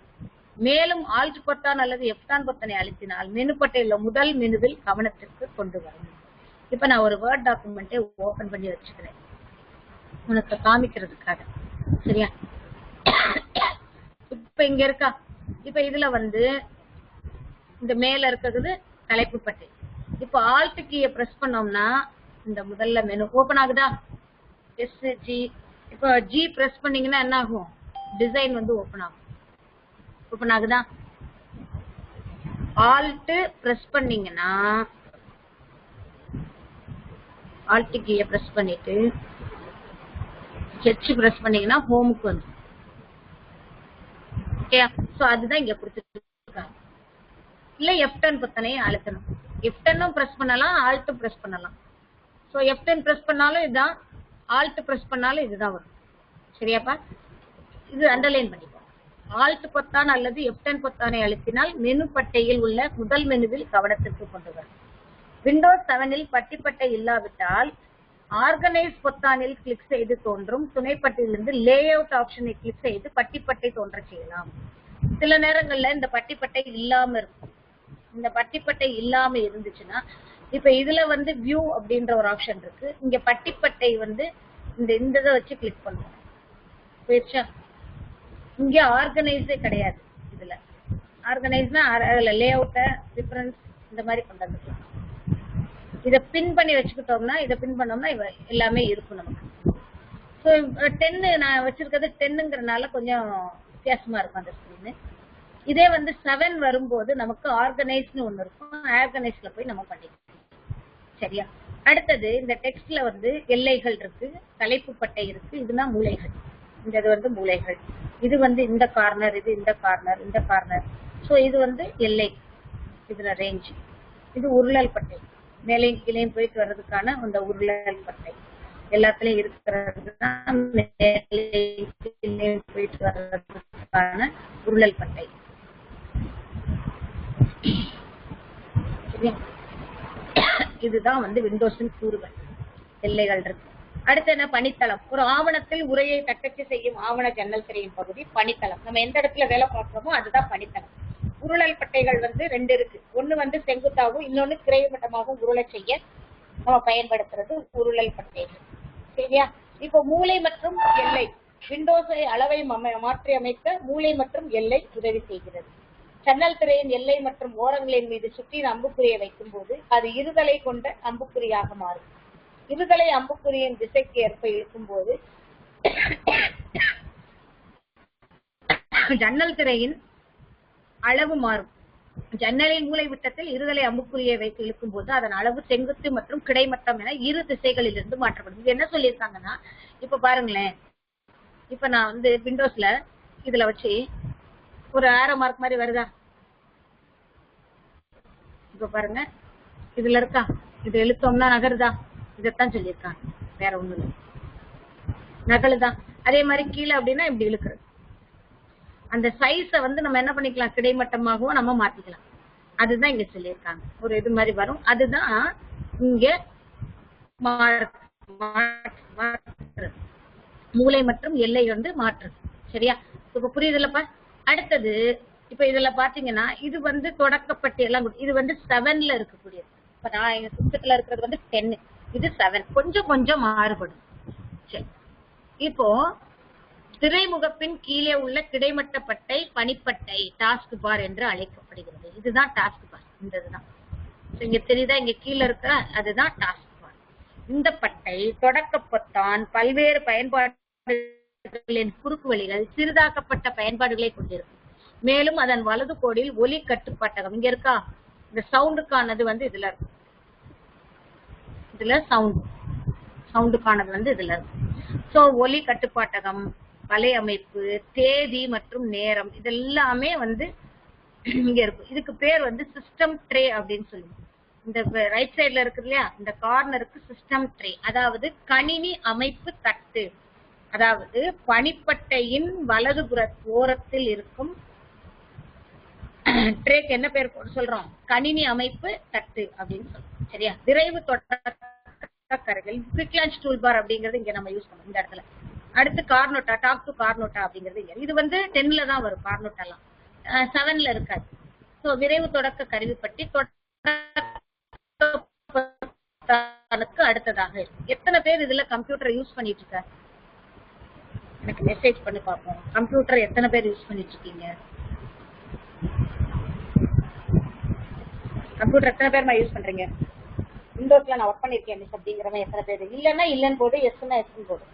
மேலும் ஆல்ட் பொத்தான் அல்லது எஃப்தான் பொத்தானை அழுத்தினால் மெனு பட்டையில முதல் மெனுவில் கவனத்திற்கு கொண்டு வரும். இப்ப நான் ஒரு வேர்ட் டாக்குமெண்ட்டை ஓபன் பண்ணி வச்சுக்கிறேன் உனக்கு காமிக்கிறதுக்காக. சரியா? இப்ப இங்க இருக்கா. இப்ப இதுல வந்து இந்த மேல இருக்கிறது தலைப்பு பட்டை. இப்ப ஆல்ட் கீயை பிரஸ் பண்ணோம்னா இந்த முதல்ல மெனு ஓபன் ஆகுதா. Yes G. இப்ப ஜி பிரஸ் பண்ணீங்கன்னா என்ன ஆகும், டிசைன் வந்து ஓபன் ஆகும். ஓபன் ஆகுதா. ஆல்ட் பிரஸ் பண்ணீங்கன்னா ஆல்ட் கீயை பிரஸ் பண்ணிட்டு ஹெச் பிரஸ் பண்ணீங்கன்னா ஹோமுக்கு வந்து. ஓகே, சோ அதுதான் இங்க கொடுத்துருக்காங்க. இல்ல F10 பொத்தானையை அழுத்தணும். F10 பிரஸ் பண்ணலாம், ஆல்ட் பிரஸ் பண்ணலாம். சோ F10 பிரஸ் பண்ணாலும் இதுதான், ஆல்ட் பிரஸ் பண்ணாலும் இதுதான் வரும். சரியாப்பா? இது அண்டர்லைன் பண்ணிப்போம். ஆல்ட் பொத்தான் அல்லது F10 பொத்தானை அழுத்தினால் மெனு பட்டையில் உள்ள முதல் மெனுவில் கவனத்திற்கு கொண்டு வரும். விண்டோஸ் 7 பட்டிப்பட்டை இல்லாவிட்டால் ஆர்கனைஸ் பொத்தானில் கிளிக் செய்து தோன்றும் துணைப்பட்டியிலிருந்து லே அவுட் ஆப்ஷனை கிளிக் செய்து பட்டிப்பட்டை தோன்ற செய்யலாம். சில நேரங்கள்ல இந்த பட்டிப்பட்டை இல்லாம இருக்கும். இந்த பட்டிப்பட்டை இல்லாம இருந்துச்சுன்னா இப்ப இதுல வந்து வியூ அப்படின்ற ஒரு ஆப்ஷன் இருக்கு. இங்க பட்டிப்பட்டை வந்து இந்த இதை வச்சு கிளிக் பண்ணுவோம். போயிடுச்சா? இங்க ஆர்கனைஸே கிடையாது. இதுல ஆர்கனைஸ்னா லே அவுட்ட டிஃபரன்ஸ் இந்த மாதிரி கொண்டு வந்துக்கலாம். இதை பின் பண்ணி வச்சுக்கிட்டோம்னா, இதை பின் பண்ணோம்னா எல்லாமே இருக்கும் நமக்கு. ஸோ 10 நான் வச்சிருக்கிறது 10ங்கிறதுனால கொஞ்சம் வித்தியாசமா இருக்கும் அந்த ஸ்கிரீனு. இதே வந்து 7 வரும்போது நமக்கு ஆர்கனைஸ்னு ஒண்ணு இருக்கும். ஆர்கனைஸ்ல போய் நம்ம பண்ணிக்கலாம். சரியா? அடுத்தது இந்த டெக்ஸ்ட்ல வந்து எல்லைகள் இருக்கு, தலைப்பு பட்டை இருக்கு, இதுதான் மூலைகள். இந்த இது வந்து மூலைகள். இது வந்து இந்த கார்னர், இது இந்த கார்னர், இந்த கார்னர். ஸோ இது வந்து எல்லை, இதுல ரேஞ்ச். இது உருளல் பட்டை, மேலையும் கீழையும் போயிட்டு வர்றதுக்கான அந்த உருளல் பட்டை. எல்லாத்துலயும் இருக்கிறது தான் மேலையும் கீழையும் போயிட்டு வர்றதுக்கான உருளல் பட்டை. இதுதான் வந்து விண்டோஸின் கூறுகள், எல்லைகள் இருக்கு. அடுத்து என்ன, பணித்தளம். ஒரு ஆவணத்தில் உரையை தட்டச்சு செய்யும் ஆவண ஜன்னல் திரையின் பகுதி பணித்தளம். நம்ம எந்த இடத்துல வேலை பார்க்கிறோமோ அதுதான் பணித்தளம். உருளல் பட்டைகள் வந்து 2 இருக்கு. ஒண்ணு வந்து செங்குத்தாகவும் இன்னொன்னு கிடைமட்டமாகவும் உருளை செய்ய நம்ம பயன்படுத்துறது உருளல் பட்டைகள். சரியா? இப்போ மூலை மற்றும் எல்லை விண்டோஸை அளவை மாற்றி அமைக்க மூலை மற்றும் எல்லை உதவி செய்கிறது. ஜன்னல் திரையின் எல்லை மற்றும் ஓரங்களின் மீது சுற்றின அம்புக்குறியை வைக்கும் போது அது இருதலை கொண்ட அம்புக்குறியாக மாறும். இருதலை அம்புக்குறியின் திசைக்கு ஏற்ப இழுக்கும் போது ஜன்னல் திரையின் அளவு மாறும். ஜன்னலின் மூலை விட்டத்தில் இருதலை அம்புக்குறியை வைத்து இழுக்கும் போது அதன் அளவு செங்குத்து மற்றும் கிடைமட்டம் என இரு திசைகளிலிருந்து மாற்றப்படும். இது என்ன சொல்லியிருக்காங்கன்னா, இப்ப பாருங்களேன், இப்ப நான் வந்து விண்டோஸ்ல இதுல வச்சு ஒரு ஆரோ மார்க் மாதிரி வருதா? இப்ப பாருங்க, இதுல இருக்கா, இது இழுத்தோம்னா நகருதா? இதத்தான் சொல்லியிருக்காங்க, வேற ஒண்ணு இல்லை, நகலுதான். அதே மாதிரி கீழே அப்படின்னா இப்படி இழுக்கிறது. அந்த சைஸ வந்து நம்ம என்ன பண்ணிக்கலாம், கிடைமட்டமாகவும் நம்ம மாத்திக்கலாம். அதுதான் இங்க சொல்லியிருக்காங்க. ஒரு இது மாதிரி வரும், அதுதான் இங்க மூலை மற்றும் எல்லை வந்து மாற்றுறது. சரியா? இப்ப புரியுதுல்லப்பா? அடுத்தது இப்ப இதுல பாத்தீங்கன்னா இது வந்து தொடக்கப்பட்டு எல்லாம் இது வந்து 7ல இருக்கக்கூடியது. இப்ப நான் எங்க சிஸ்டத்துல இருக்கிறது வந்து 10, இது 7, கொஞ்சம் கொஞ்சம் மாறுபடும். சரி, இப்போ திரைமுகப்பின் கீழே உள்ள கிடைமட்ட பட்டை பனிப்பட்டை டாஸ்க் பார் என்று அழைக்கப்படுகிறது. இதுதான் டாஸ்க் பார். இந்த இதுதான் இங்க தெரியுதா, இங்க கீழே இருக்கிற அதுதான் டாஸ்க் பார். இந்த பட்டை தொடக்கப்பட்டான் பல்வேறு பயன்பாடுகளின் குறுக்கு வழிகள் சிறிதாக்கப்பட்ட பயன்பாடுகளை கொண்டிருக்கும். மேலும் அதன் வலது கோடில் ஒலி கட்டுப்பாட்டகம் இங்க இருக்கா, இந்த சவுண்டுக்கானது வந்து இதுல இருக்கு. இதுல சவுண்டுக்கானது வந்து இதுல இருக்கு. சோ ஒலி கட்டுப்பாட்டகம், வலையமைப்பு, தேதி மற்றும் நேரம் இதெல்லாமே வந்து இங்க இருக்கும். இதுக்கு பேர் வந்து சிஸ்டம் ட்ரே அப்படின்னு சொல்லுவோம். இந்த ரைட் சைட்ல இருக்கு இல்லையா, இந்த கார்னருக்கு சிஸ்டம் ட்ரே, அதாவது கணினி அமைப்பு தட்டு. அதாவது பனிப்பட்டையின் வலதுபுற ஓரத்தில் இருக்கும் ட்ரேக்கு என்ன பேர் சொல்றோம், கணினி அமைப்பு தட்டு அப்படின்னு சொல்றோம். சரியா? விரைவு தொடக்க கருவிகள், குவிக் லான்ச் டூல் பார் அப்படிங்கறது இங்க நம்ம யூஸ் பண்ணோம் இந்த இடத்துல. அடுத்து கார்னோட்டா, டாக் டு கார்னோட்டா அப்படிங்கிறது இது வந்து 10ல தான் வரும், கார்னோட்டா எல்லாம் 7ல இருக்காது. சோ விரைவு தொடக்க கருவி பற்றி அடுத்ததாக இருக்கும். எத்தனை பேர் இதுல கம்ப்யூட்டர் யூஸ் பண்ணிட்டு இருக்காரு? எனக்கு மெசேஜ் பண்ணி பார்ப்போம். கம்ப்யூட்டர் எத்தனை பேர் யூஸ் பண்ணிட்டு இருக்கீங்க? கம்ப்யூட்டர் எத்தனை பேர் யூஸ் பண்றீங்க? விண்டோஸ்ல நான் ஒர்க் பண்ணிருக்கேன் மிஸ் அப்படிங்கிறவங்க எத்தனை பேர்? இல்லன்னா இல்லன்னு போடு, எஸ்னா எஸ்ன்னு போடு.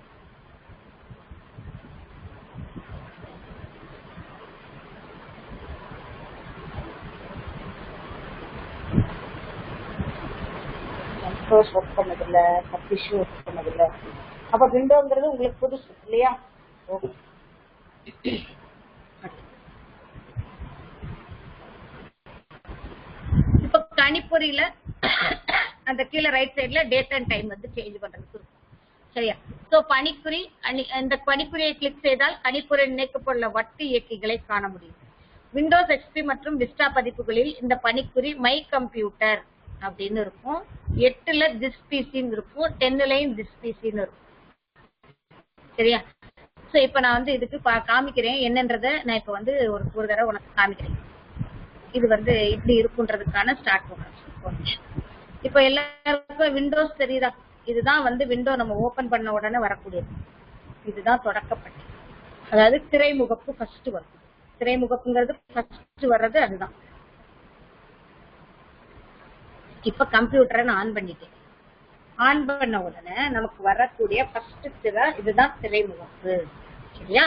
ஒர்க் பண்ணதில்ல, சப்டிஷு ஒர்க் பண்ணதில்ல. அப்ப விண்டோங்கிறது உங்களுக்கு புதுசு இல்லையா? இப்ப கணிப்பொறியில அந்த கீழே ரைட் சைட்ல டேட் அண்ட் டைம் வந்து சேஞ்ச் பண்றதுக்கு இருக்கும். சரியா? சோ பணிக்குறி, இந்த பணிக்குறியை கிளிக் செய்தால் கணிப்பொறியில் இணைக்கப்பட்டுள்ள வட்டு இயக்கிகளை காண முடியும். விண்டோஸ் எக்ஸ்பி மற்றும் விஸ்டா பதிப்புகளில் இந்த பணிக்குறி மை கம்ப்யூட்டர் அப்படின்னு இருக்கும், 8ல திஸ் பிசின்னு இருக்கும், 10லயும் திஸ் பிசின்னு இருக்கும். சரியா? சோ இப்ப நான் வந்து இதுக்கு காமிக்கிறேன் என்னன்றத நான் இப்ப வந்து ஒரு தடவை உனக்கு காமிக்கிறேன். இது வந்து இப்படி இருக்குன்றதுக்கான ஸ்டார்ட் பண்ணுறேன். இப்ப எல்லாருக்கும் விண்டோஸ் தெரியுதா? இதுதான் வந்து விண்டோ நம்ம ஓபன் பண்ண உடனே வரக்கூடியது. இதுதான் தொடக்கப்பட்டை, அதாவது திரைமுகப்பு ஃபர்ஸ்ட் வரும். திரைமுகப்புங்கிறது ஃபர்ஸ்ட் வர்றது அதுதான். இப்ப கம்ப்யூட்டரை நான் ஆன் பண்ணிட்டேன். ஆன் பண்ண உடனே நமக்கு வரக்கூடிய ஃபர்ஸ்ட் திரை இதுதான் திரைமுகப்பு. சரியா?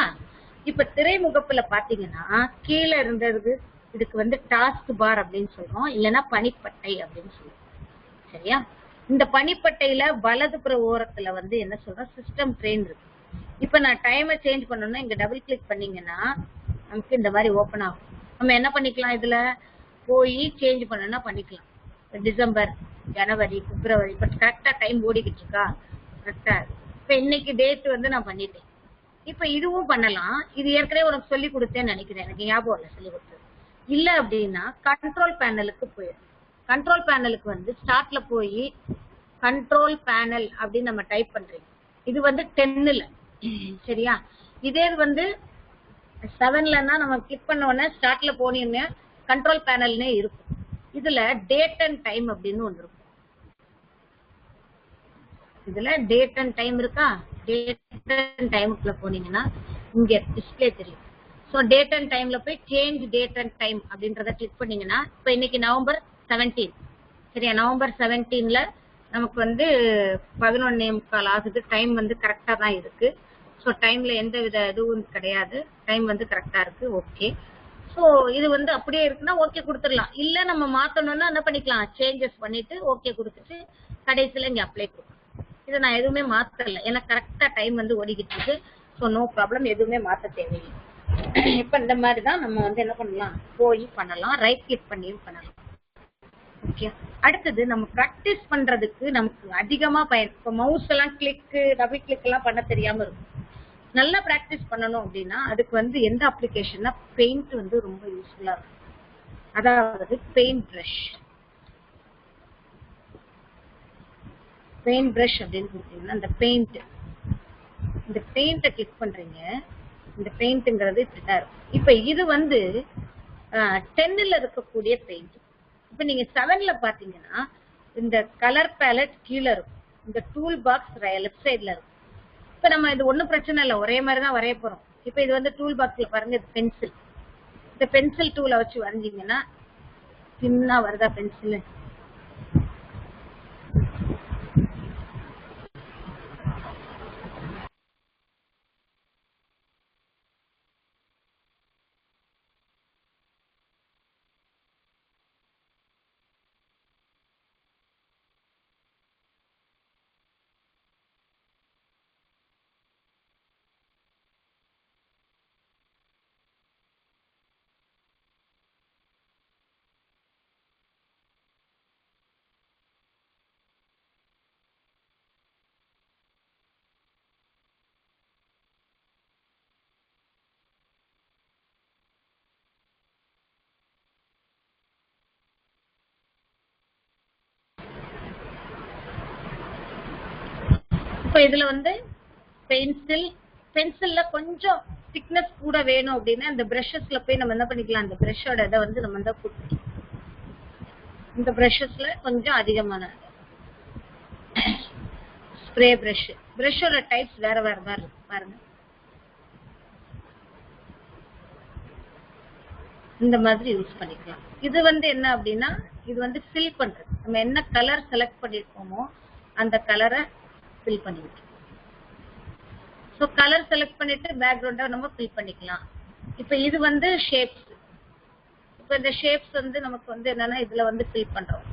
இப்ப திரைமுகப்புல பாத்தீங்கன்னா கீழே இருந்தது இதுக்கு வந்து டாஸ்க் பார் அப்படின்னு சொல்றோம், இல்லைன்னா பனிப்பட்டை அப்படின்னு சொல்றோம். சரியா? இந்த பனிப்பட்டையில வலதுபுற ஓரத்துல வந்து என்ன சொல்றோம், சிஸ்டம் ட்ரெயின் இருக்கு. இப்ப நான் டைமை சேஞ்ச் பண்ணணும்னா இங்க டபுள் கிளிக் பண்ணீங்கன்னா நமக்கு இந்த மாதிரி ஓபன் ஆகும். நம்ம என்ன பண்ணிக்கலாம், இதுல போய் சேஞ்ச் பண்ணணும்னா பண்ணிக்கலாம். டிசம்பர், ஜனவரி, பிப்ரவரி, இப்ப கரெக்டா டைம் ஓடிக்கிட்டு இருக்கா, கரெக்டா. இப்ப இன்னைக்கு டேட் வந்து நான் பண்ணிட்டேன். இப்ப இதுவும் பண்ணலாம். இது ஏற்கனவே உனக்கு சொல்லி கொடுத்தேன்னு நினைக்கிறேன், எனக்கு ஞாபகம் இல்லை சொல்லி கொடுத்தது. இல்ல அப்படின்னா கண்ட்ரோல் பேனலுக்கு போயிடும். கண்ட்ரோல் பேனலுக்கு வந்து ஸ்டார்ட்ல போய் கண்ட்ரோல் பேனல் அப்படின்னு நம்ம டைப் பண்றீங்க. இது வந்து 10ல. சரியா? இதே வந்து 7லன்னா நம்ம கிளிக் பண்ண உடனே ஸ்டார்ட்ல போனீங்கன்னா கண்ட்ரோல் பேனல்னே இருக்கும். இதுல டேட் அண்ட் டைம் அப்படின்னு ஒன்று இருக்கும். இதுல டேட் அண்ட் டைம் இருக்கா? டேட் அண்ட் டைமுக்குள்ள போனீங்கன்னா இங்க டிஸ்பிளே தெரியும். ஸோ டேட் அண்ட் டைம்ல போய் சேஞ்ச் டேட் அண்ட் டைம் அப்படின்றத கிளிக் பண்ணீங்கன்னா இப்போ இன்னைக்கு நவம்பர் 17 சரியா? நவம்பர் 17ல நமக்கு வந்து 11:45 ஆகுது. டைம் வந்து கரெக்டா தான் இருக்கு. ஸோ டைம்ல எந்த வித இதுவும் கிடையாது. டைம் வந்து கரெக்டா இருக்கு. ஓகே. ஸோ இது வந்து அப்படியே இருக்குன்னா ஓகே கொடுத்துடலாம். இல்ல நம்ம மாத்தணும்னா என்ன பண்ணிக்கலாம்? சேஞ்சஸ் பண்ணிட்டு ஓகே கொடுத்துட்டு கடைசியில இங்க அப்ளை கொடுக்கலாம். இதை நான் எதுவுமே மாத்தல, ஏன்னா கரெக்டா டைம் வந்து ஓடிக்கிட்டு இருக்கு. ஸோ நோ ப்ராப்ளம், எதுவுமே மாத்த தேவையில்லை. இப்ப இந்த மாதிரி தான் நம்ம வந்து என்ன பண்ணலாம்? போய் பண்ணலாம், ரைட் கிளிக் பண்ணியும் பண்ணலாம். ஓகே. அடுத்தது நம்ம பிராக்டிஸ் பண்றதுக்கு நமக்கு அதிகமா இப்போ மவுஸ் எல்லாம் கிளிக் டபுள் கிளிக் எல்லாம் பண்ண தெரியாம இருக்கும். நல்லா பிராக்டிஸ் பண்ணணும் அப்படின்னா அதுக்கு வந்து எந்த அப்ளிகேஷன்னா பெயிண்ட் வந்து ரொம்ப யூஸ்ஃபுல்லா இருக்கும். அதாவது பெயிண்ட் பிரஷ். பெயிண்ட் பிரஷ் அப்படின்னு கொடுத்தீங்கன்னா இந்த பெயிண்ட கிளிக் பண்றீங்க. இந்த பெயிண்ட்ங்கிறது இப்படிதான் இருக்கும். இப்ப இது வந்து 10ல இருக்கக்கூடிய பெயிண்ட். இப்ப நீங்க 7ல பாத்தீங்கன்னா இந்த கலர் பேலட் கீழே இருக்கும். இந்த டூல் பாக்ஸ் லெஃப்ட் சைட்ல இருக்கும். இப்ப நம்ம இது ஒண்ணும் பிரச்சனை இல்லை, ஒரே மாதிரி தான் வரைய போறோம். இப்ப இது வந்து டூல் பாக்ஸ்ல பாருங்க, இது பென்சில். இந்த பென்சில் டூலை வச்சு வரைஞ்சீங்கன்னா சின்ன வருதா பென்சில்? இப்ப இதுல வந்து பென்சில்ல கொஞ்சம் திக்னஸ் கூட வேணும் அப்படின்னா இந்த பிரஷஸ்ல போய் நம்ம என்ன பண்ணிக்கலாம்? அந்த பிரஷோட இதை வந்து நம்ம தான் கொடுத்துக்கலாம். இந்த பிரஷஸ்ல கொஞ்சம் அதிகமான ஸ்ப்ரே பிரஷ். பிரஷோட டைப்ஸ் வேற வேற மாதிரி இருக்கு பாருங்க. இந்த மாதிரி யூஸ் பண்ணிக்கலாம். இது வந்து என்ன அப்படின்னா இது வந்து ஃபில் பண்றது. நம்ம என்ன கலர் செலக்ட் பண்ணிருக்கோமோ அந்த கலரை ஃபில் பண்ணிக்கலாம். ஸோ கலர் செலக்ட் பண்ணிட்டு பேக்ரவுண்டை நம்ம ஃபில் பண்ணிக்கலாம். இப்போ இது வந்து ஷேப்ஸ். இப்போ இந்த ஷேப்ஸ் வந்து நமக்கு வந்து என்னன்னா இதுல வந்து ஃபில் பண்றோம்.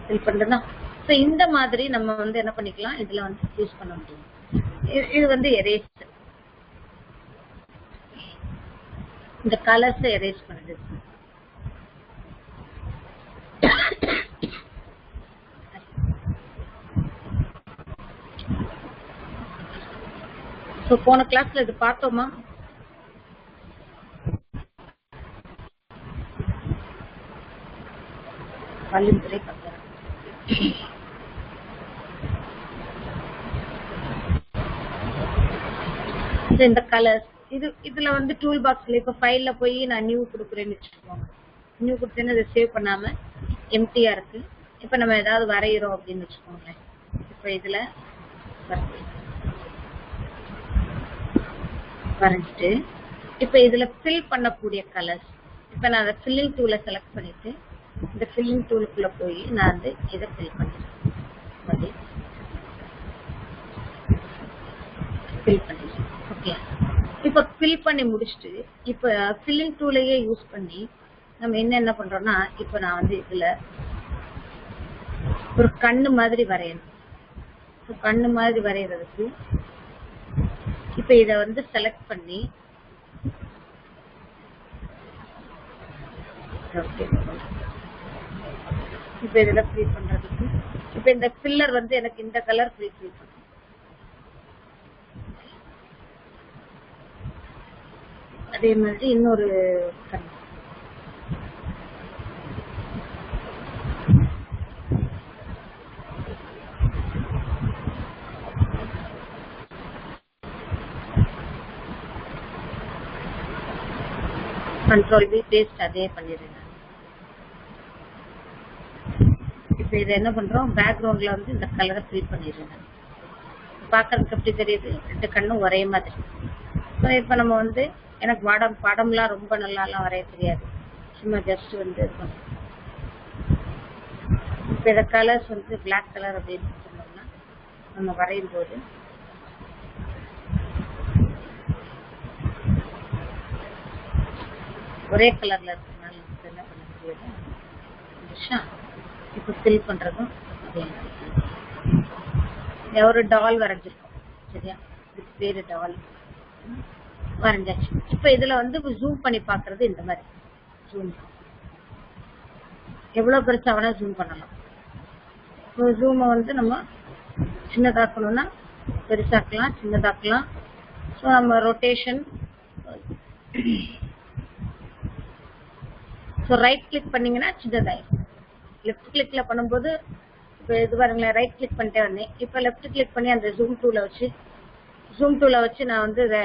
ஃபில் பண்றதா? ஸோ இந்த மாதிரி நம்ம வந்து என்ன பண்ணிக்கலாம்? இதுல வந்து யூஸ் பண்ண முடியும். இது வந்து எரேஸ். இந்த கலர்ஸ் எரேஸ் பண்ணுது. ஸோ போன கிளாஸ்ல இது பார்த்தோமா? பள்ளித்துறை பத்திரம். இந்த கலர்ஸ் இதுல வந்து டூல் பாக்ஸ்ல இப்ப ஃபைல்ல போய் நான் நியூ கொடுக்குறேன்னு வச்சுக்கோங்க. நியூ கொடுத்தேன்னு அதை சேவ் பண்ணாம எம்டியா இருக்கு. இப்ப நம்ம ஏதாவது வரைகிறோம் அப்படின்னு வச்சுக்கோங்களேன். இப்ப இதுல வரைஞ்சிட்டு இப்ப இதுல ஃபில் பண்ணக்கூடிய கலர்ஸ். இப்ப நான் அதை ஃபில்லிங் டூலை செலக்ட் பண்ணிட்டு இந்த ஃபில்லிங் டூலுக்குள்ள போய் நான் வந்து இதை ஃபில் பண்ணிடுறேன். ஃபில் பண்ணிடுறேன். ஓகே. இப்ப ஃபில் பண்ணி முடிச்சுட்டு இப்ப ஃபில்லிங் டூலையே யூஸ் பண்ணி நம்ம என்ன பண்றோம்னா இப்ப நான் வந்து இதுல ஒரு கண்ணு மாதிரி வரையணும். கண்ணு மாதிரி வரைகிறதுக்கு இப்ப இத வந்து செலக்ட் பண்ணி இப்ப இதுல ஃபில் பண்றதுக்கு இப்ப இந்த ஃபில்லர் வந்து எனக்கு இந்த கலர் ஃபில் பண்ணும். அதே மாதிரி இன்னொரு கண்ணு கண்ட்ரோல் வி பேஸ்ட் அதே பண்ணிடுங்க. இப்போ இதை என்ன பண்றோம், பேக்ரவுண்ட்ல வந்து இந்த கலரை ஃபில் பண்ணிடுங்க. பார்க்கறதுக்கு எப்படி தெரியுது, ரெண்டு கண்ணும் ஒரே மாதிரி. ஸோ இப்போ நம்ம வந்து எனக்கு படம்லாம் ரொம்ப நல்லாலாம் வரைய தெரியாது, சும்மா ஜஸ்ட் வந்து இப்போ இதை கலர்ஸ் வந்து பிளாக் கலர் அப்படின்னு சொன்னோம்னா நம்ம வரையும் போது ஒரே கலர்ல இருக்கிறதுனால நமக்கு என்ன பண்ண முடியாது. இப்போ ஃபில் பண்றதும் அதே மாதிரி ஒரு டால் வரைஞ்சிருக்கோம். சரியா, இதுக்கு பேரு டால் வரைஞ்சாச்சு. இப்ப இதுல வந்து ஜூம் பண்ணி பாக்குறது இந்த மாதிரி ஜூம் எவ்வளவு பெருசா வேணா ஜூம் பண்ணலாம். ஜூமை வந்து நம்ம சின்னதாக்கணும்னா பெருசாக்கலாம், சின்னதாக்கலாம். ஸோ நம்ம ரொட்டேஷன், ஸோ ரைட் கிளிக் பண்ணீங்கன்னா சின்னதாயிடும். லெஃப்ட் கிளிக்ல பண்ணும்போது இப்போ இது பாருங்களேன், ரைட் கிளிக் பண்ணிட்டே வந்தேன். இப்போ லெஃப்ட் கிளிக் பண்ணி அந்த ஜூம் டூல வச்சு நான் வந்து இதை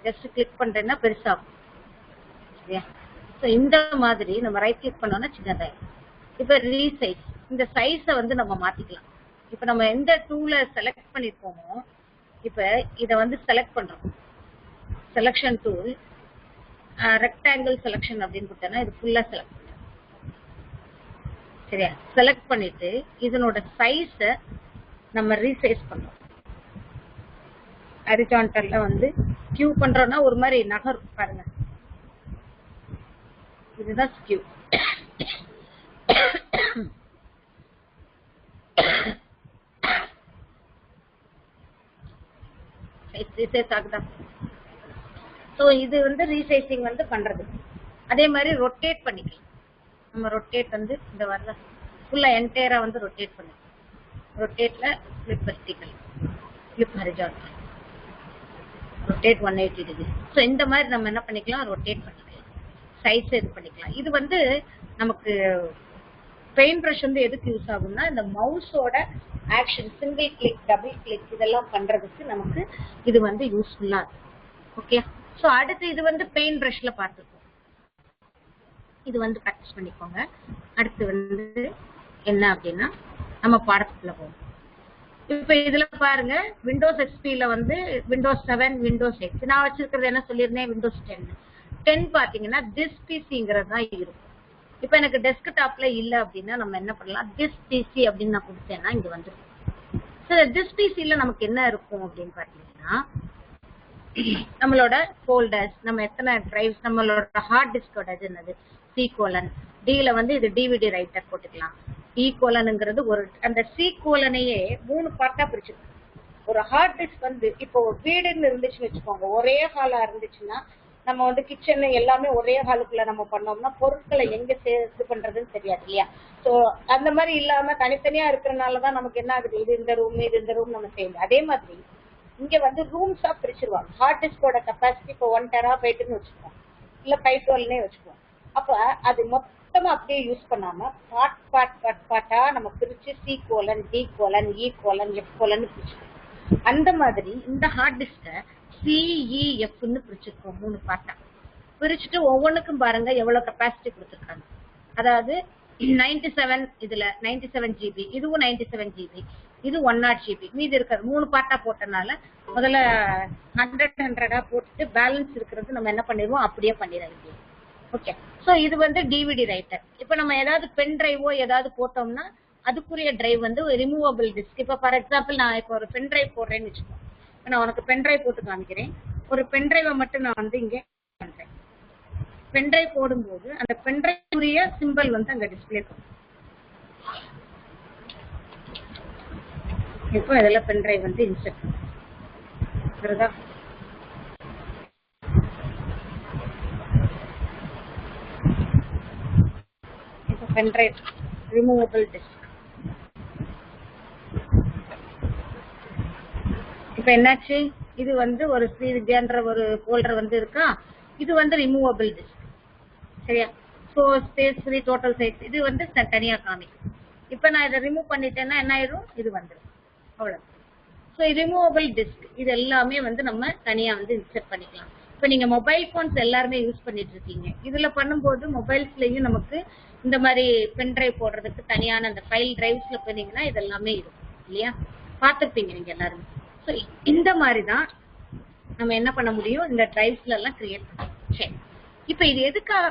ஜஸ்ட் கிளிக் பண்றேன்னா பெருசாகும். சரியா, ஸோ இந்த மாதிரி நம்ம ரைட் கிளிக் பண்ணோம்னா சின்னதாயிடும். இப்போ ரீசைஸ், இந்த சைஸை வந்து நம்ம மாத்திக்கலாம். இப்போ நம்ம எந்த டூல செலக்ட் பண்ணிருக்கோமோ, இப்போ இதை வந்து செலக்ட் பண்றோம். செலக்ஷன் டூல் ரெக்டாங்கிள் செலக்ஷன் அப்படின்னு கொடுத்தேன்னா இது ஃபுல்லா செலக்ட் பண்ணுறோம். சரியா, செலக்ட் பண்ணிட்டு இதனோட சைஸை நம்ம ரீசைஸ் பண்றோம். ஹரிசான்டல்ல வந்து ஸ்கியூ பண்றோம்னா ஒரு மாதிரி நகரும் பாருங்க, இதுதான் ஸ்கியூ. ஸோ இது வந்து ரீசைசிங் வந்து பண்றது. அதே மாதிரி ரொட்டேட் பண்ணிக்கலாம். நம்ம ரொட்டேட் வந்து இந்த வரல ஃபுல்லா என்டையரா வந்து ரொட்டேட் பண்ணிக்கலாம். ரொட்டேட்ல flip vertical, flip horizontal, rotate 180 degree. So இந்த மாதிரி நம்ம என்ன பண்ணிக்கலாம், ரொட்டேட் பண்ணிக்கலாம், சைஸ் இது பண்ணிக்கலாம். இது வந்து நமக்கு பெயிண்ட் ப்ரஷ் வந்து எதுக்கு யூஸ் ஆகும்னா, இந்த மவுஸோட action, single click, double click இதெல்லாம் பண்றதுக்கு நமக்கு இது வந்து யூஸ்ஃபுல்லா இருக்கு. ஓகே, ஸோ அடுத்து இது வந்து பெயிண்ட் ப்ரஷ்ல பார்த்துருக்கோம். இது வந்து ப்ராக்டிஸ் பண்ணிக்கோங்க. அடுத்து வந்து என்ன அப்படின்னா நம்ம பாடத்துக்குள்ள போவோம். இப்ப இதுல பாருங்க, விண்டோஸ் எக்ஸ்பில வந்து விண்டோஸ் 7, விண்டோஸ் 8 நான் வச்சிருக்கிறது என்ன சொல்லியிருந்தேன், விண்டோஸ் 10 பாத்தீங்கன்னா திஸ் பிசிங்கிறது தான் இருக்கும். இப்ப எனக்கு டெஸ்க்டாப்ல இல்ல அப்படின்னா நம்ம என்ன பண்ணலாம், திஸ் பிசி அப்படின்னு நான் கொடுத்தேன்னா இங்க வந்துடும். சரி, திஸ் பிசில நமக்கு என்ன இருக்கும் அப்படின்னு பாத்தீங்கன்னா, நம்மளோட ஃபோல்டர்ஸ், நம்ம எத்தனை டிரைவ்ஸ், நம்மளோட ஹார்ட் டிஸ்கோட என்னது C:, Dல வந்து இது டிவிடி ரைட்டர் போட்டுக்கலாம். E:, ஒரு அந்த C:யே 3 பார்ட்டா பிரிச்சிருக்கோம். ஒரு ஹார்ட் டிஸ்க் வந்து இப்போ வீடுன்னு இருந்துச்சுன்னு வச்சுக்கோங்க, ஒரே ஹாலா இருந்துச்சுன்னா நம்ம வந்து கிச்சன் எல்லாமே ஒரே ஹாலுக்குள்ள நம்ம பண்ணோம்னா பொருட்களை எங்க இது பண்றதுன்னு தெரியாது இல்லையா. ஸோ அந்த மாதிரி இல்லாம தனித்தனியா இருக்கிறனாலதான் நமக்கு என்ன ஆகுது, இது இந்த ரூம், இது இந்த ரூம் நம்ம செய்யணும். அதே மாதிரி இங்க வந்து ரூம்ஸா பிரிச்சிருவாங்க. ஹார்ட் டிஸ்கோட கெப்பாசிட்டி இப்போ 1 TB வச்சுக்குவோம், இல்ல 512 வச்சுக்குவோம். அப்ப அது மொத்தமா அப்படியே யூஸ் பண்ணாம பார்ட்டா நம்ம பிரிச்சு C:, D:, E:, F:, பிரிச்சுக்கோம். அந்த மாதிரி இந்த ஹார்ட் டிஸ்க CEFன்னு பிரிச்சிருக்கோம், 3 பார்ட்டா பிரிச்சுட்டு ஒவ்வொன்றுக்கும் பாருங்க எவ்வளவு கெப்பாசிட்டி கொடுத்துருக்காங்க. அதாவது 97, இதுல 97 GB, இதுவும் 97 GB, இது 100 GB. மீதி இருக்கிறது 3 பார்ட்டா போட்டனால முதல்ல 100 போட்டுட்டு பேலன்ஸ் இருக்கிறது நம்ம என்ன பண்ணிடுவோம், அப்படியே பண்ணிடுறோம். ஓகே, ஸோ இது வந்து டிவிடி ரைட்டர். இப்போ நம்ம ஏதாவது பென் டிரைவோ ஏதாவது போட்டோம்னா அதுக்குரிய டிரைவ் வந்து ரிமூவபிள் டிஸ்க். இப்போ ஃபார் எக்ஸாம்பிள் நான் இப்போ ஒரு பென் டிரைவ் போடுறேன்னு வச்சுக்கோங்க. நான் உனக்கு பென் டிரைவ் போட்டு காமிக்கிறேன். ஒரு பென் டிரைவை மட்டும் நான் வந்து இங்கே பண்றேன். பென் டிரைவ் போடும்போது அந்த பென் டிரைவுடைய சிம்பிள் வந்து அங்க டிஸ்பிளே பண்ணும். இப்போ இதெல்லாம் பென் டிரைவ் வந்து இன்சர்ட் பண்ணுறதா. இப்போ பென் டிரைவ் ரிமூவபிள் டிஸ்க். இப்ப என்னாச்சு, இது வந்து ஒரு ஸ்ரீவித்யான்ற ஒரு ஃபோல்டர் வந்து இருக்கா, இது வந்து ரிமூவபிள் டிஸ்க். சரியா, so space free, total size இது வந்து தனியா காமிக்கும். இப்ப நான் இதை ரிமூவ் பண்ணிட்டேன்னா என்ன ஆயிடும், இது வந்துடும், அவ்வளவு. ஸோ ரிமூவபிள் டிஸ்க் இது எல்லாமே வந்து நம்ம தனியா வந்து இன்சர்ட் பண்ணிக்கலாம். இப்ப நீங்க மொபைல் போன்ஸ் எல்லாருமே யூஸ் பண்ணிட்டு இருக்கீங்க. இதுல பண்ணும்போது மொபைல்ஸ்லயும் நமக்கு இந்த மாதிரி பென் டிரைவ் போடுறதுக்கு தனியான அந்த ஃபைல் டிரைவ்ஸ்ல போனீங்கன்னா இதெல்லாமே இருக்கும் இல்லையா? பார்த்திருப்பீங்க நீங்க எல்லாருமே. ஸோ இந்த மாதிரி தான் நம்ம என்ன பண்ண முடியும், இந்த டிரைவ்ஸ்ல எல்லாம் கிரியேட் பண்ணலாம். சரி, இப்ப இது எதுக்காக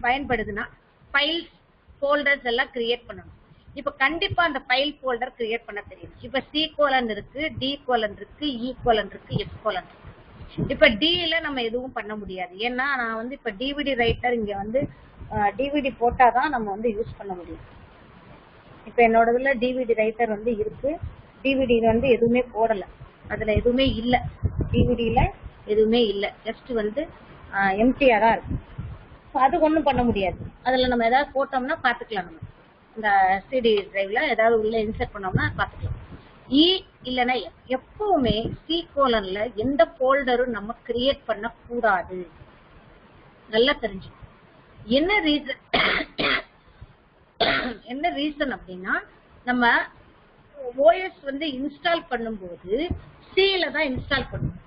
பயன்படுதுன்னா ஃபைல்ஸ் ஃபோல்டர்ஸ் எல்லாம் கிரியேட் பண்ணணும். இப்ப கண்டிப்பா அந்த ஃபைல் ஃபோல்டர் கிரியேட் பண்ண தெரியும். இப்ப C கோலன் இருக்கு, D கோலன் இருக்கு, E கோலன் இருக்கு, F கோலன் இருக்கு. இப்ப D ல நம்ம எதுவும் பண்ண முடியாது. ஏன்னா நான் வந்து இப்ப டிவிடி ரைட்டர் இங்க வந்து டிவிடி போட்டாதான் நம்ம வந்து யூஸ் பண்ண முடியும். இப்ப என்னோடதுல டிவிடி ரைட்டர் வந்து இருக்கு. டிவிடி வந்து எதுவுமே போடல, அதுல எதுவுமே இல்ல, டிவிடியில எதுவுமே இல்ல, ஜஸ்ட் வந்து எம்டியா தான் இருக்கு. அது ஒண்ணும் பண்ண முடியாது. அதுல நம்ம ஏதாவது போட்டோம்னா பாத்துக்கலாம். நம்ம இந்த சிடி டிரைவ்ல ஏதாவது உள்ள இன்சர்ட் பண்ணோம்னா பாத்துக்கலாம். இ இல்லைன்னா எப்பவுமே சி கோலன்ல எந்த போல்டரும் நம்ம கிரியேட் பண்ண கூடாது. நல்லா தெரிஞ்சு என்ன ரீசன் என்ன ரீசன் அப்படின்னா, நம்ம ஓஎஸ் வந்து இன்ஸ்டால் பண்ணும்போது சில தான் இன்ஸ்டால் பண்ணுவோம்.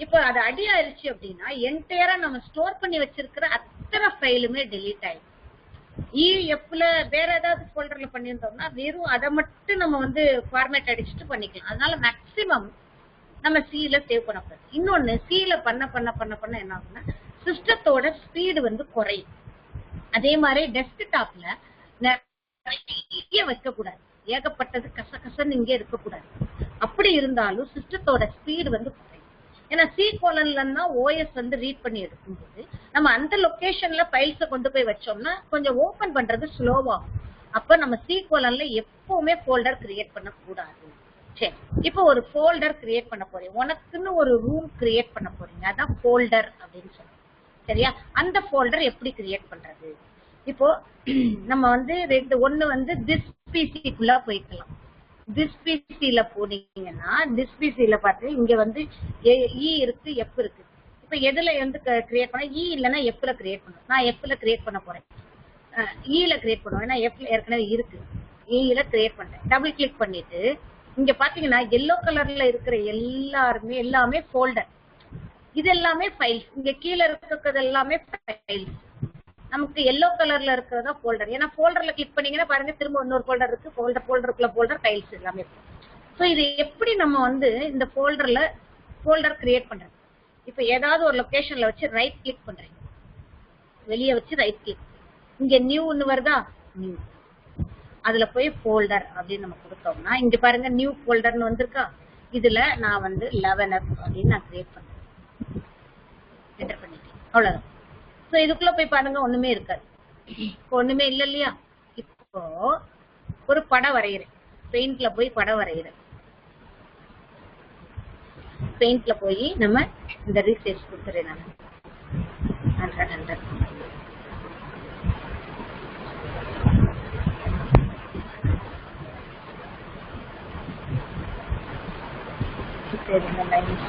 இப்ப அது அடி ஆயிடுச்சு அப்படின்னா என்டையரா நம்ம ஸ்டோர் பண்ணி வச்சிருக்கிற அத்தனை ஃபைலுமே டெலீட் ஆயிடும். இஎஃப்ல வேற ஏதாவது ஃபோல்டர்ல பண்ணியிருந்தோம்னா வெறும் அதை மட்டும் நம்ம வந்து ஃபார்மேட் அடிச்சுட்டு பண்ணிக்கலாம். அதனால மேக்சிமம் நம்ம சில சேவ் பண்ணக்கூடாது. இன்னொன்னு சில பண்ண பண்ண பண்ண பண்ண என்ன ஆகும்னா சிஸ்டத்தோட ஸ்பீடு வந்து குறையும். அதே மாதிரி டெஸ்க்டாப்ல நிறைய வைக்கக்கூடாது, ஏகப்பட்டது கசகசன்னு இங்கே இருக்கக்கூடாது. அப்படி இருந்தாலும் சிஸ்டத்தோட ஸ்பீடு வந்து குறையும். ஏன்னா சி கோலன்ல தான் ஓஎஸ் வந்து ரீட் பண்ணி எடுக்கும்போது நம்ம அந்த லொகேஷன்ல ஃபைல்ஸை கொண்டு போய் வச்சோம்னா கொஞ்சம் ஓபன் பண்றது ஸ்லோவாகும். அப்ப நம்ம சி கோலன்ல எப்பவுமே ஃபோல்டர் கிரியேட் பண்ண கூடாது. சரி, இப்போ ஒரு ஃபோல்டர் கிரியேட் பண்ண போறீங்க, உனக்குன்னு ஒரு ரூம் கிரியேட் பண்ண போறீங்க, அதான் ஃபோல்டர் அப்படின்னு சொல்றோம். சரியா? அந்த ஃபோல்டர் எப்படி கிரியேட் பண்றது? இப்போ நம்ம வந்து ஒண்ணு வந்து திஸ் பிசிக்குள்ள போய்க்கலாம். திஸ் பிசில போனீங்கன்னா திஸ் பிசில பார்த்து இங்க வந்து இ இருக்கு, எஃப் இருக்கு. இப்ப எதுல வந்து கிரியேட் பண்ண, இ இல்லைன்னா எஃப்ல கிரியேட் பண்ணும். நான் எஃப்ல கிரியேட் பண்ண போறேன், இல கிரியேட் பண்ணுவேன். ஏன்னா எஃப்ல ஏற்கனவே இருக்கு, இல கிரியேட் பண்றேன். டபுள் கிளிக் பண்ணிட்டு இங்க பாத்தீங்கன்னா எல்லோ கலர்ல இருக்கிற எல்லாமே ஃபோல்டர். இது எல்லாமே ஃபைல்ஸ். இங்க கீழே இருக்கிறது எல்லாமே ஃபைல்ஸ். நமக்கு எல்லோ கலர்ல இருக்கிறதா ஃபோல்டர். ஏன்னா ஃபோல்டர்ல கிளிக் பண்ணீங்கன்னா பாருங்க திரும்ப இன்னொரு ஃபோல்டர் இருக்கு, ஃபோல்டருக்குள்ள ஃபோல்டர், ஃபைல்ஸ் எல்லாமே இருக்கு. ஸோ இது எப்படி நம்ம வந்து இந்த ஃபோல்டர் கிரியேட் பண்றது? இப்ப ஏதாவது ஒரு லொகேஷன்ல வச்சு ரைட் கிளிக் பண்றீங்க, வெளியே வச்சு ரைட் கிளிக், இங்க நியூன்னு வருதா, நியூ, அதுல போய் ஃபோல்டர் அப்படின்னு நம்ம கொடுத்தோம்னா இங்க பாருங்க நியூ ஃபோல்டர்னு வந்திருக்கா. இதுல நான் வந்து 11F அப்படின்னு நான் கிரியேட் பண்றேன், என்டர் பண்ணிட்டேன், அவ்வளவுதான். ஸோ இதுக்குள்ள போய் பாருங்க ஒண்ணுமே இருக்காது, ஒண்ணுமே இல்லை இல்லையா? இப்போ ஒரு படம் வரைகிறேன், பெயிண்ட்ல போய் படம் வரைகிறேன். பெயிண்ட்ல போய் நம்ம இந்த ரீசேஜ் கொடுத்துறேன் நான் 100. இந்த லைன்ஸ்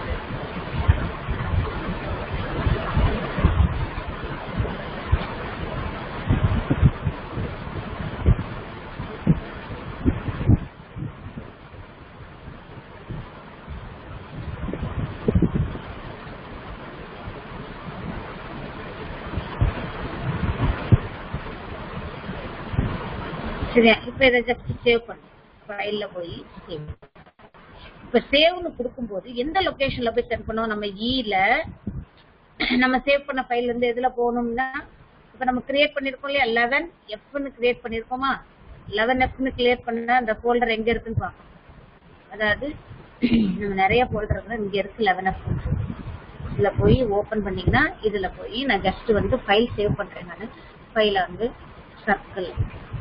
சரியா? இப்ப இதை ஜஸ்ட் சேவ் பண்ணு, ஃபைல்ல போய் சேவ். இப்ப சேவ்னு கொடுக்கும்போது எந்த லொகேஷன்ல போய் சென்ட் பண்ணோம், நம்ம இல நம்ம சேவ் பண்ண ஃபைல் இருந்து எதுல போகணும்னா, இப்ப நம்ம கிரியேட் பண்ணிருக்கோம் இல்லையா 11Fன்னு கிரியேட் பண்ணிருக்கோமா, 11Fன்னு கிரியேட் பண்ண அந்த ஃபோல்டர் எங்க இருக்குன்னு பார்க்கணும். அதாவது நம்ம நிறைய ஃபோல்டர் இருக்கு, இங்க இருக்கு 11F. இதுல போய் ஓபன் பண்ணீங்கன்னா இதுல போய் நான் ஜஸ்ட் வந்து ஃபைல் சேவ் பண்றேன். நான் ஃபைல வந்து சர்க்கிள்,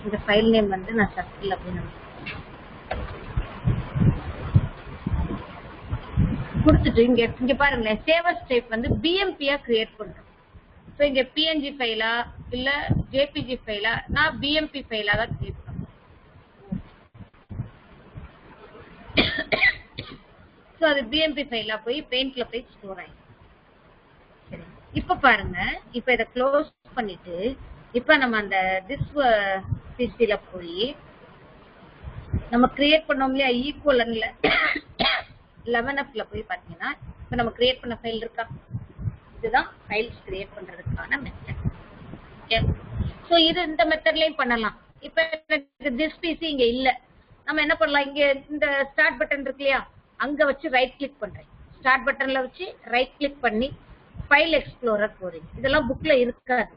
இந்த ஃபைல் நேம் வந்து நான் சர்க்கிள் அப்படின்னு கொடுத்துட்டு இங்க பாருங்களேன், சேவஸ் டைப் வந்து பிஎம்பியா கிரியேட் பண்றோம். ஸோ இங்க பிஎன்ஜி ஃபைலா இல்ல ஜேபிஜி ஃபைலா, நான் பிஎம்பி ஃபைலா தான் கிரியேட் பண்றேன். ஸோ அது பிஎம்பி ஃபைலா போய் பெயிண்ட்ல போய் ஸ்டோர் ஆயிடும். சரி, இப்ப பாருங்க, இப்ப இதை க்ளோஸ் பண்ணிட்டு இப்ப நம்ம அந்த திஸ் பிசில போய் நம்ம கிரியேட் பண்ணோம் இல்லையா ஈக்குவலன்ல 11Fல போய் பாத்தீங்கன்னா இப்ப நம்ம கிரியேட் பண்ண ஃபைல் இருக்கா, இதுதான் ஃபைல்ஸ் கிரியேட் பண்றதுக்கான மெத்தட். ஓகே, சோ இது இந்த மெத்தட்லயும் பண்ணலாம். இப்ப திஸ் பிசி இங்க இல்ல, நம்ம என்ன பண்ணலாம், இங்க இந்த ஸ்டார்ட் பட்டன் இருக்கு இல்லையா, அங்க வச்சு ரைட் கிளிக் பண்றேன். ஸ்டார்ட் பட்டன்ல வச்சு ரைட் கிளிக் பண்ணி ஃபைல் எக்ஸ்ப்ளோரர் போறீங்க. இதெல்லாம் புக்ல இருக்காது.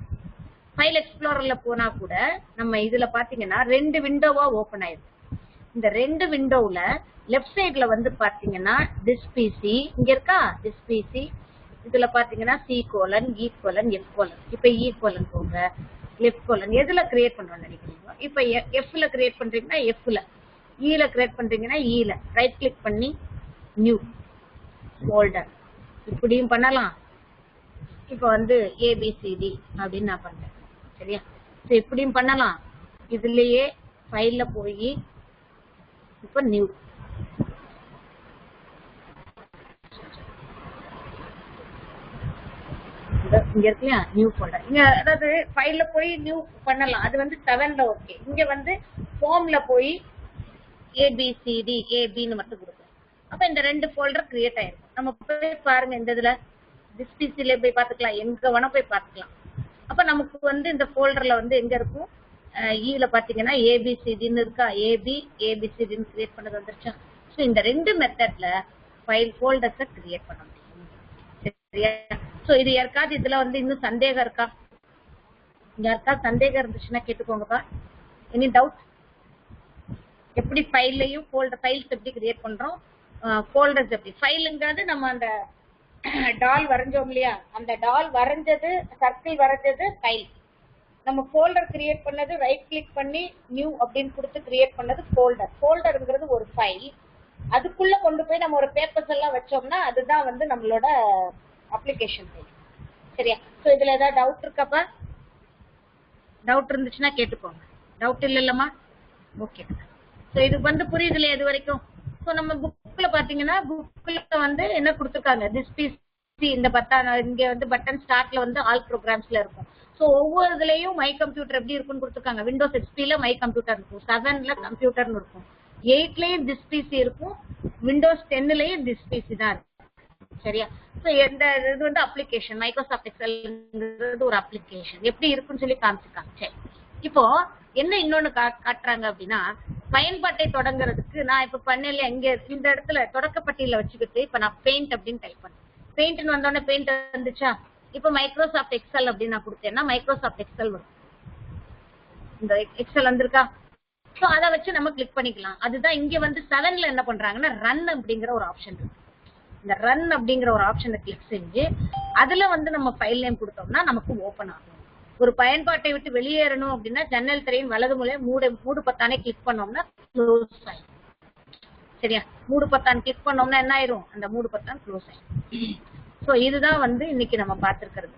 ஃபைல் எக்ஸ்ப்ளோரர்ல போனா கூட நம்ம இதுல பாத்தீங்கன்னா 2 விண்டோவா ஓபன் ஆயிருக்கு. இந்த 2 விண்டோவுல லெஃப்ட் சைடுல வந்து பாத்தீங்கன்னா திஸ் பிசி இங்க இருக்கா, திஸ் பிசி இதுல பாத்தீங்கன்னா C:, E:, F:. இப்ப E: போங்க, F:, எதுல கிரியேட் பண்றோம்னு நினைக்கிறீங்க? இப்ப F ல கிரியேட் பண்றீங்கன்னா F ல, E ல கிரியேட் பண்றீங்கன்னா E ல ரைட் கிளிக் பண்ணி நியூ ஃபோல்டர் இப்படியும் பண்ணலாம். இப்ப வந்து ABCD அப்படின்னு நான் பண்றேன். சரியா, இப்படியும் பண்ணலாம். இதுலயே ஃபைல்ல போய் இப்ப நியூ, இங்க இருக்கு நியூ ஃபோல்டர். இங்க அதாவது ஃபைல்ல போய் நியூ பண்ணலாம், அது வந்து 7ல ஓகே. இங்க வந்து ஃபார்ம்ல போய் ABCD ABன்னு மட்டும் கொடுக்கும். அப்ப இந்த 2 ஃபோல்டர் கிரியேட் ஆயிருக்கும். நம்ம போய் பாருங்க, இந்த இதுல திஸ் பிசில போய் பாத்துக்கலாம், எங்க வேணா போய் பாத்துக்கலாம். அப்ப நமக்கு வந்து இந்த ஃபோல்டர்ல வந்து எங்க இருக்கும், ஈல பாத்தீங்கன்னா ABCDன்னு இருக்கா, ABCDன்னு கிரியேட் பண்ணது வந்துருச்சா. சோ இந்த 2 மெத்தட்ல ஃபைல் ஃபோல்டர்ஸை கிரியேட் பண்ண முடியும். சரியா, சோ இது யாருக்காவது இதுல வந்து இன்னும் சந்தேகம் இருக்கா? யாருக்காவது சந்தேகம் இருந்துச்சுன்னா கேட்டுக்கோங்கப்பா. Any doubt? எப்படி ஃபைல்லையும் ஃபைல்ஸ் எப்படி கிரியேட் பண்றோம், ஃபோல்டர்ஸ் எப்படி, ஃபைலுங்கிறது நம்ம அந்த டால் வரைஞ்சோம் இல்லையா, அந்த டால் வரைஞ்சது, சர்க்கிள் வரைஞ்சது ஃபைல். நம்ம ஃபோல்டர் கிரியேட் பண்ணது ரைட் கிளிக் பண்ணி நியூ அப்படின்னு கொடுத்து கிரியேட் பண்ணது ஃபோல்டர். ஃபோல்டர்ங்கிறது ஒரு ஃபைல், அதுக்குள்ள கொண்டு போய் நம்ம ஒரு பேப்பர்ஸ் எல்லாம் வச்சோம்னா அதுதான் வந்து நம்மளோட அப்ளிகேஷன் ஃபைல். சரியா, சோ இதுல ஏதாவது டவுட் இருக்காப்பா? டவுட் இருந்துச்சுன்னா கேட்டுக்கோங்க. டவுட் இல்லல்லம்மா? ஓகே, சோ இது வந்து புரியுது இல்லையா இது வரைக்கும்? சோ நம்ம புக்ல பாத்தீங்கன்னா புக்ல வந்து என்ன கொடுத்துருக்காங்க, திஸ் பிசி இந்த இங்க வந்து பட்டன் ஸ்டார்ட்ல வந்து ஆல் ப்ரோக்ராம்ஸ்ல இருக்கும். சோ ஒவ்வொரு இதுலயும் மை கம்ப்யூட்டர் எப்படி இருக்குன்னு கொடுத்துருக்காங்க. விண்டோஸ் XPல மை கம்ப்யூட்டர் இருக்கும், 7ல கம்ப்யூட்டர்னு இருக்கும், 8லயும் திஸ் பிசி இருக்கும், விண்டோஸ் 10லயும் திஸ் பிசி தான் இருக்கும். சரியா, சோ இந்த இது வந்து அப்ளிகேஷன், மைக்ரோசாஃப்ட் எக்ஸெல்ங்கிறது ஒரு அப்ளிகேஷன் எப்படி இருக்குன்னு சொல்லி காமிச்சிருக்காங்க. சரி, இப்போ என்ன இன்னொன்னு காட்டுறாங்க அப்படின்னா, பயன்பாட்டை தொடங்குறதுக்கு நான் இப்ப பண்ணல, இங்க இந்த இடத்துல தொடக்கப்பட்டியல வச்சுக்கிட்டு இப்ப நான் பெயிண்ட் அப்படின்னு டைப் பண்ணேன். பெயிண்ட்னு வந்தோடனே பெயிண்ட் வந்துச்சா. இப்ப மைக்ரோசாஃப்ட் எக்ஸல் அப்படின்னு நான் கொடுத்தேன்னா மைக்ரோசாஃப்ட் எக்ஸல் வரும். இந்த எக்ஸல் வந்திருக்கா. சோ அதை வச்சு நம்ம கிளிக் பண்ணிக்கலாம். அதுதான் இங்க வந்து 7ல என்ன பண்றாங்கன்னா ரன் அப்படிங்கிற ஒரு ஆப்ஷன் இருக்கு. இந்த ரன் அப்படிங்கிற ஒரு ஆப்ஷனை கிளிக் செஞ்சு அதுல வந்து நம்ம ஃபைல் நேம் கொடுத்தோம்னா நமக்கு ஓபன் ஆகும். ஒரு பயன்பாட்டை விட்டு வெளியேறணும் அப்படின்னா ஜன்னல் திரையின் வலது மூலை மூடு பொத்தானை கிளிக் பண்ணோம்னா க்ளோஸ் ஆயிடும். சரியா, மூடு பொத்தான் கிளிக் பண்ணோம்னா என்ன ஆயிரும், அந்த மூடு பொத்தான் க்ளோஸ் ஆயிடும். சோ இதுதான் வந்து இன்னைக்கு நம்ம பார்த்திருக்கிறது.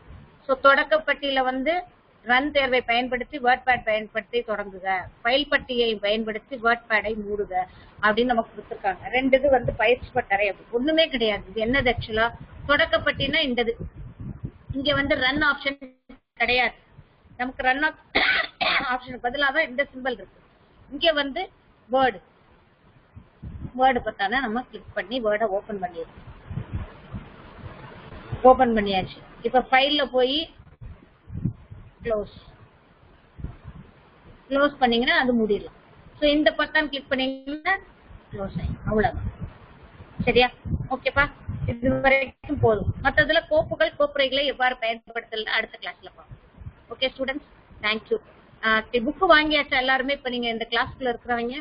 சோ தொடக்கப்பட்டியில வந்து ரன் தேர்வை பயன்படுத்தி வேர்ட்பேட் பயன்படுத்தி தொடங்குக, ஃபைல் பட்டியை பயன்படுத்தி வேர்ட்பேடை மூடுக அப்படின்னு நமக்கு கொடுத்துருக்காங்க. 2 இது வந்து பயிற்சி பட்டறை, அப்படி ஒண்ணுமே கிடையாது. இது என்னது ஆக்சுவலா, தொடக்கப்பட்டினா இந்த இங்க வந்து ரன் ஆப்ஷன் கிடையாது. நமக்கு ரன் ஆப்ஷன் பதிலாக தான் இந்த சிம்பிள் இருக்கு. இங்க வந்து வேர்டு பார்த்தாலும் நம்ம கிளிக் பண்ணி வேர்டை ஓபன் பண்ணிடுறோம். ஓபன் பண்ணியாச்சு. இப்ப ஃபைல்ல போய் க்ளோஸ் பண்ணீங்கன்னா அது மூடிடலாம். சோ இந்த பட்டன் கிளிக் பண்ணீங்கன்னா க்ளோஸ் ஆயிடும். அவ்வளவுதான். சரியா, ஓகேப்பா, இது வரைக்கும் போதும். மற்றதுல கோப்புரைகளை எவ்வாறு பயன்படுத்தல அடுத்த கிளாஸ்ல பார்ப்போம். Okay students, thank you. புக் வாங்கியாச்சா எல்லாருமே? இப்ப நீங்க இந்த கிளாஸ்க்குள்ள இருக்கிறவங்க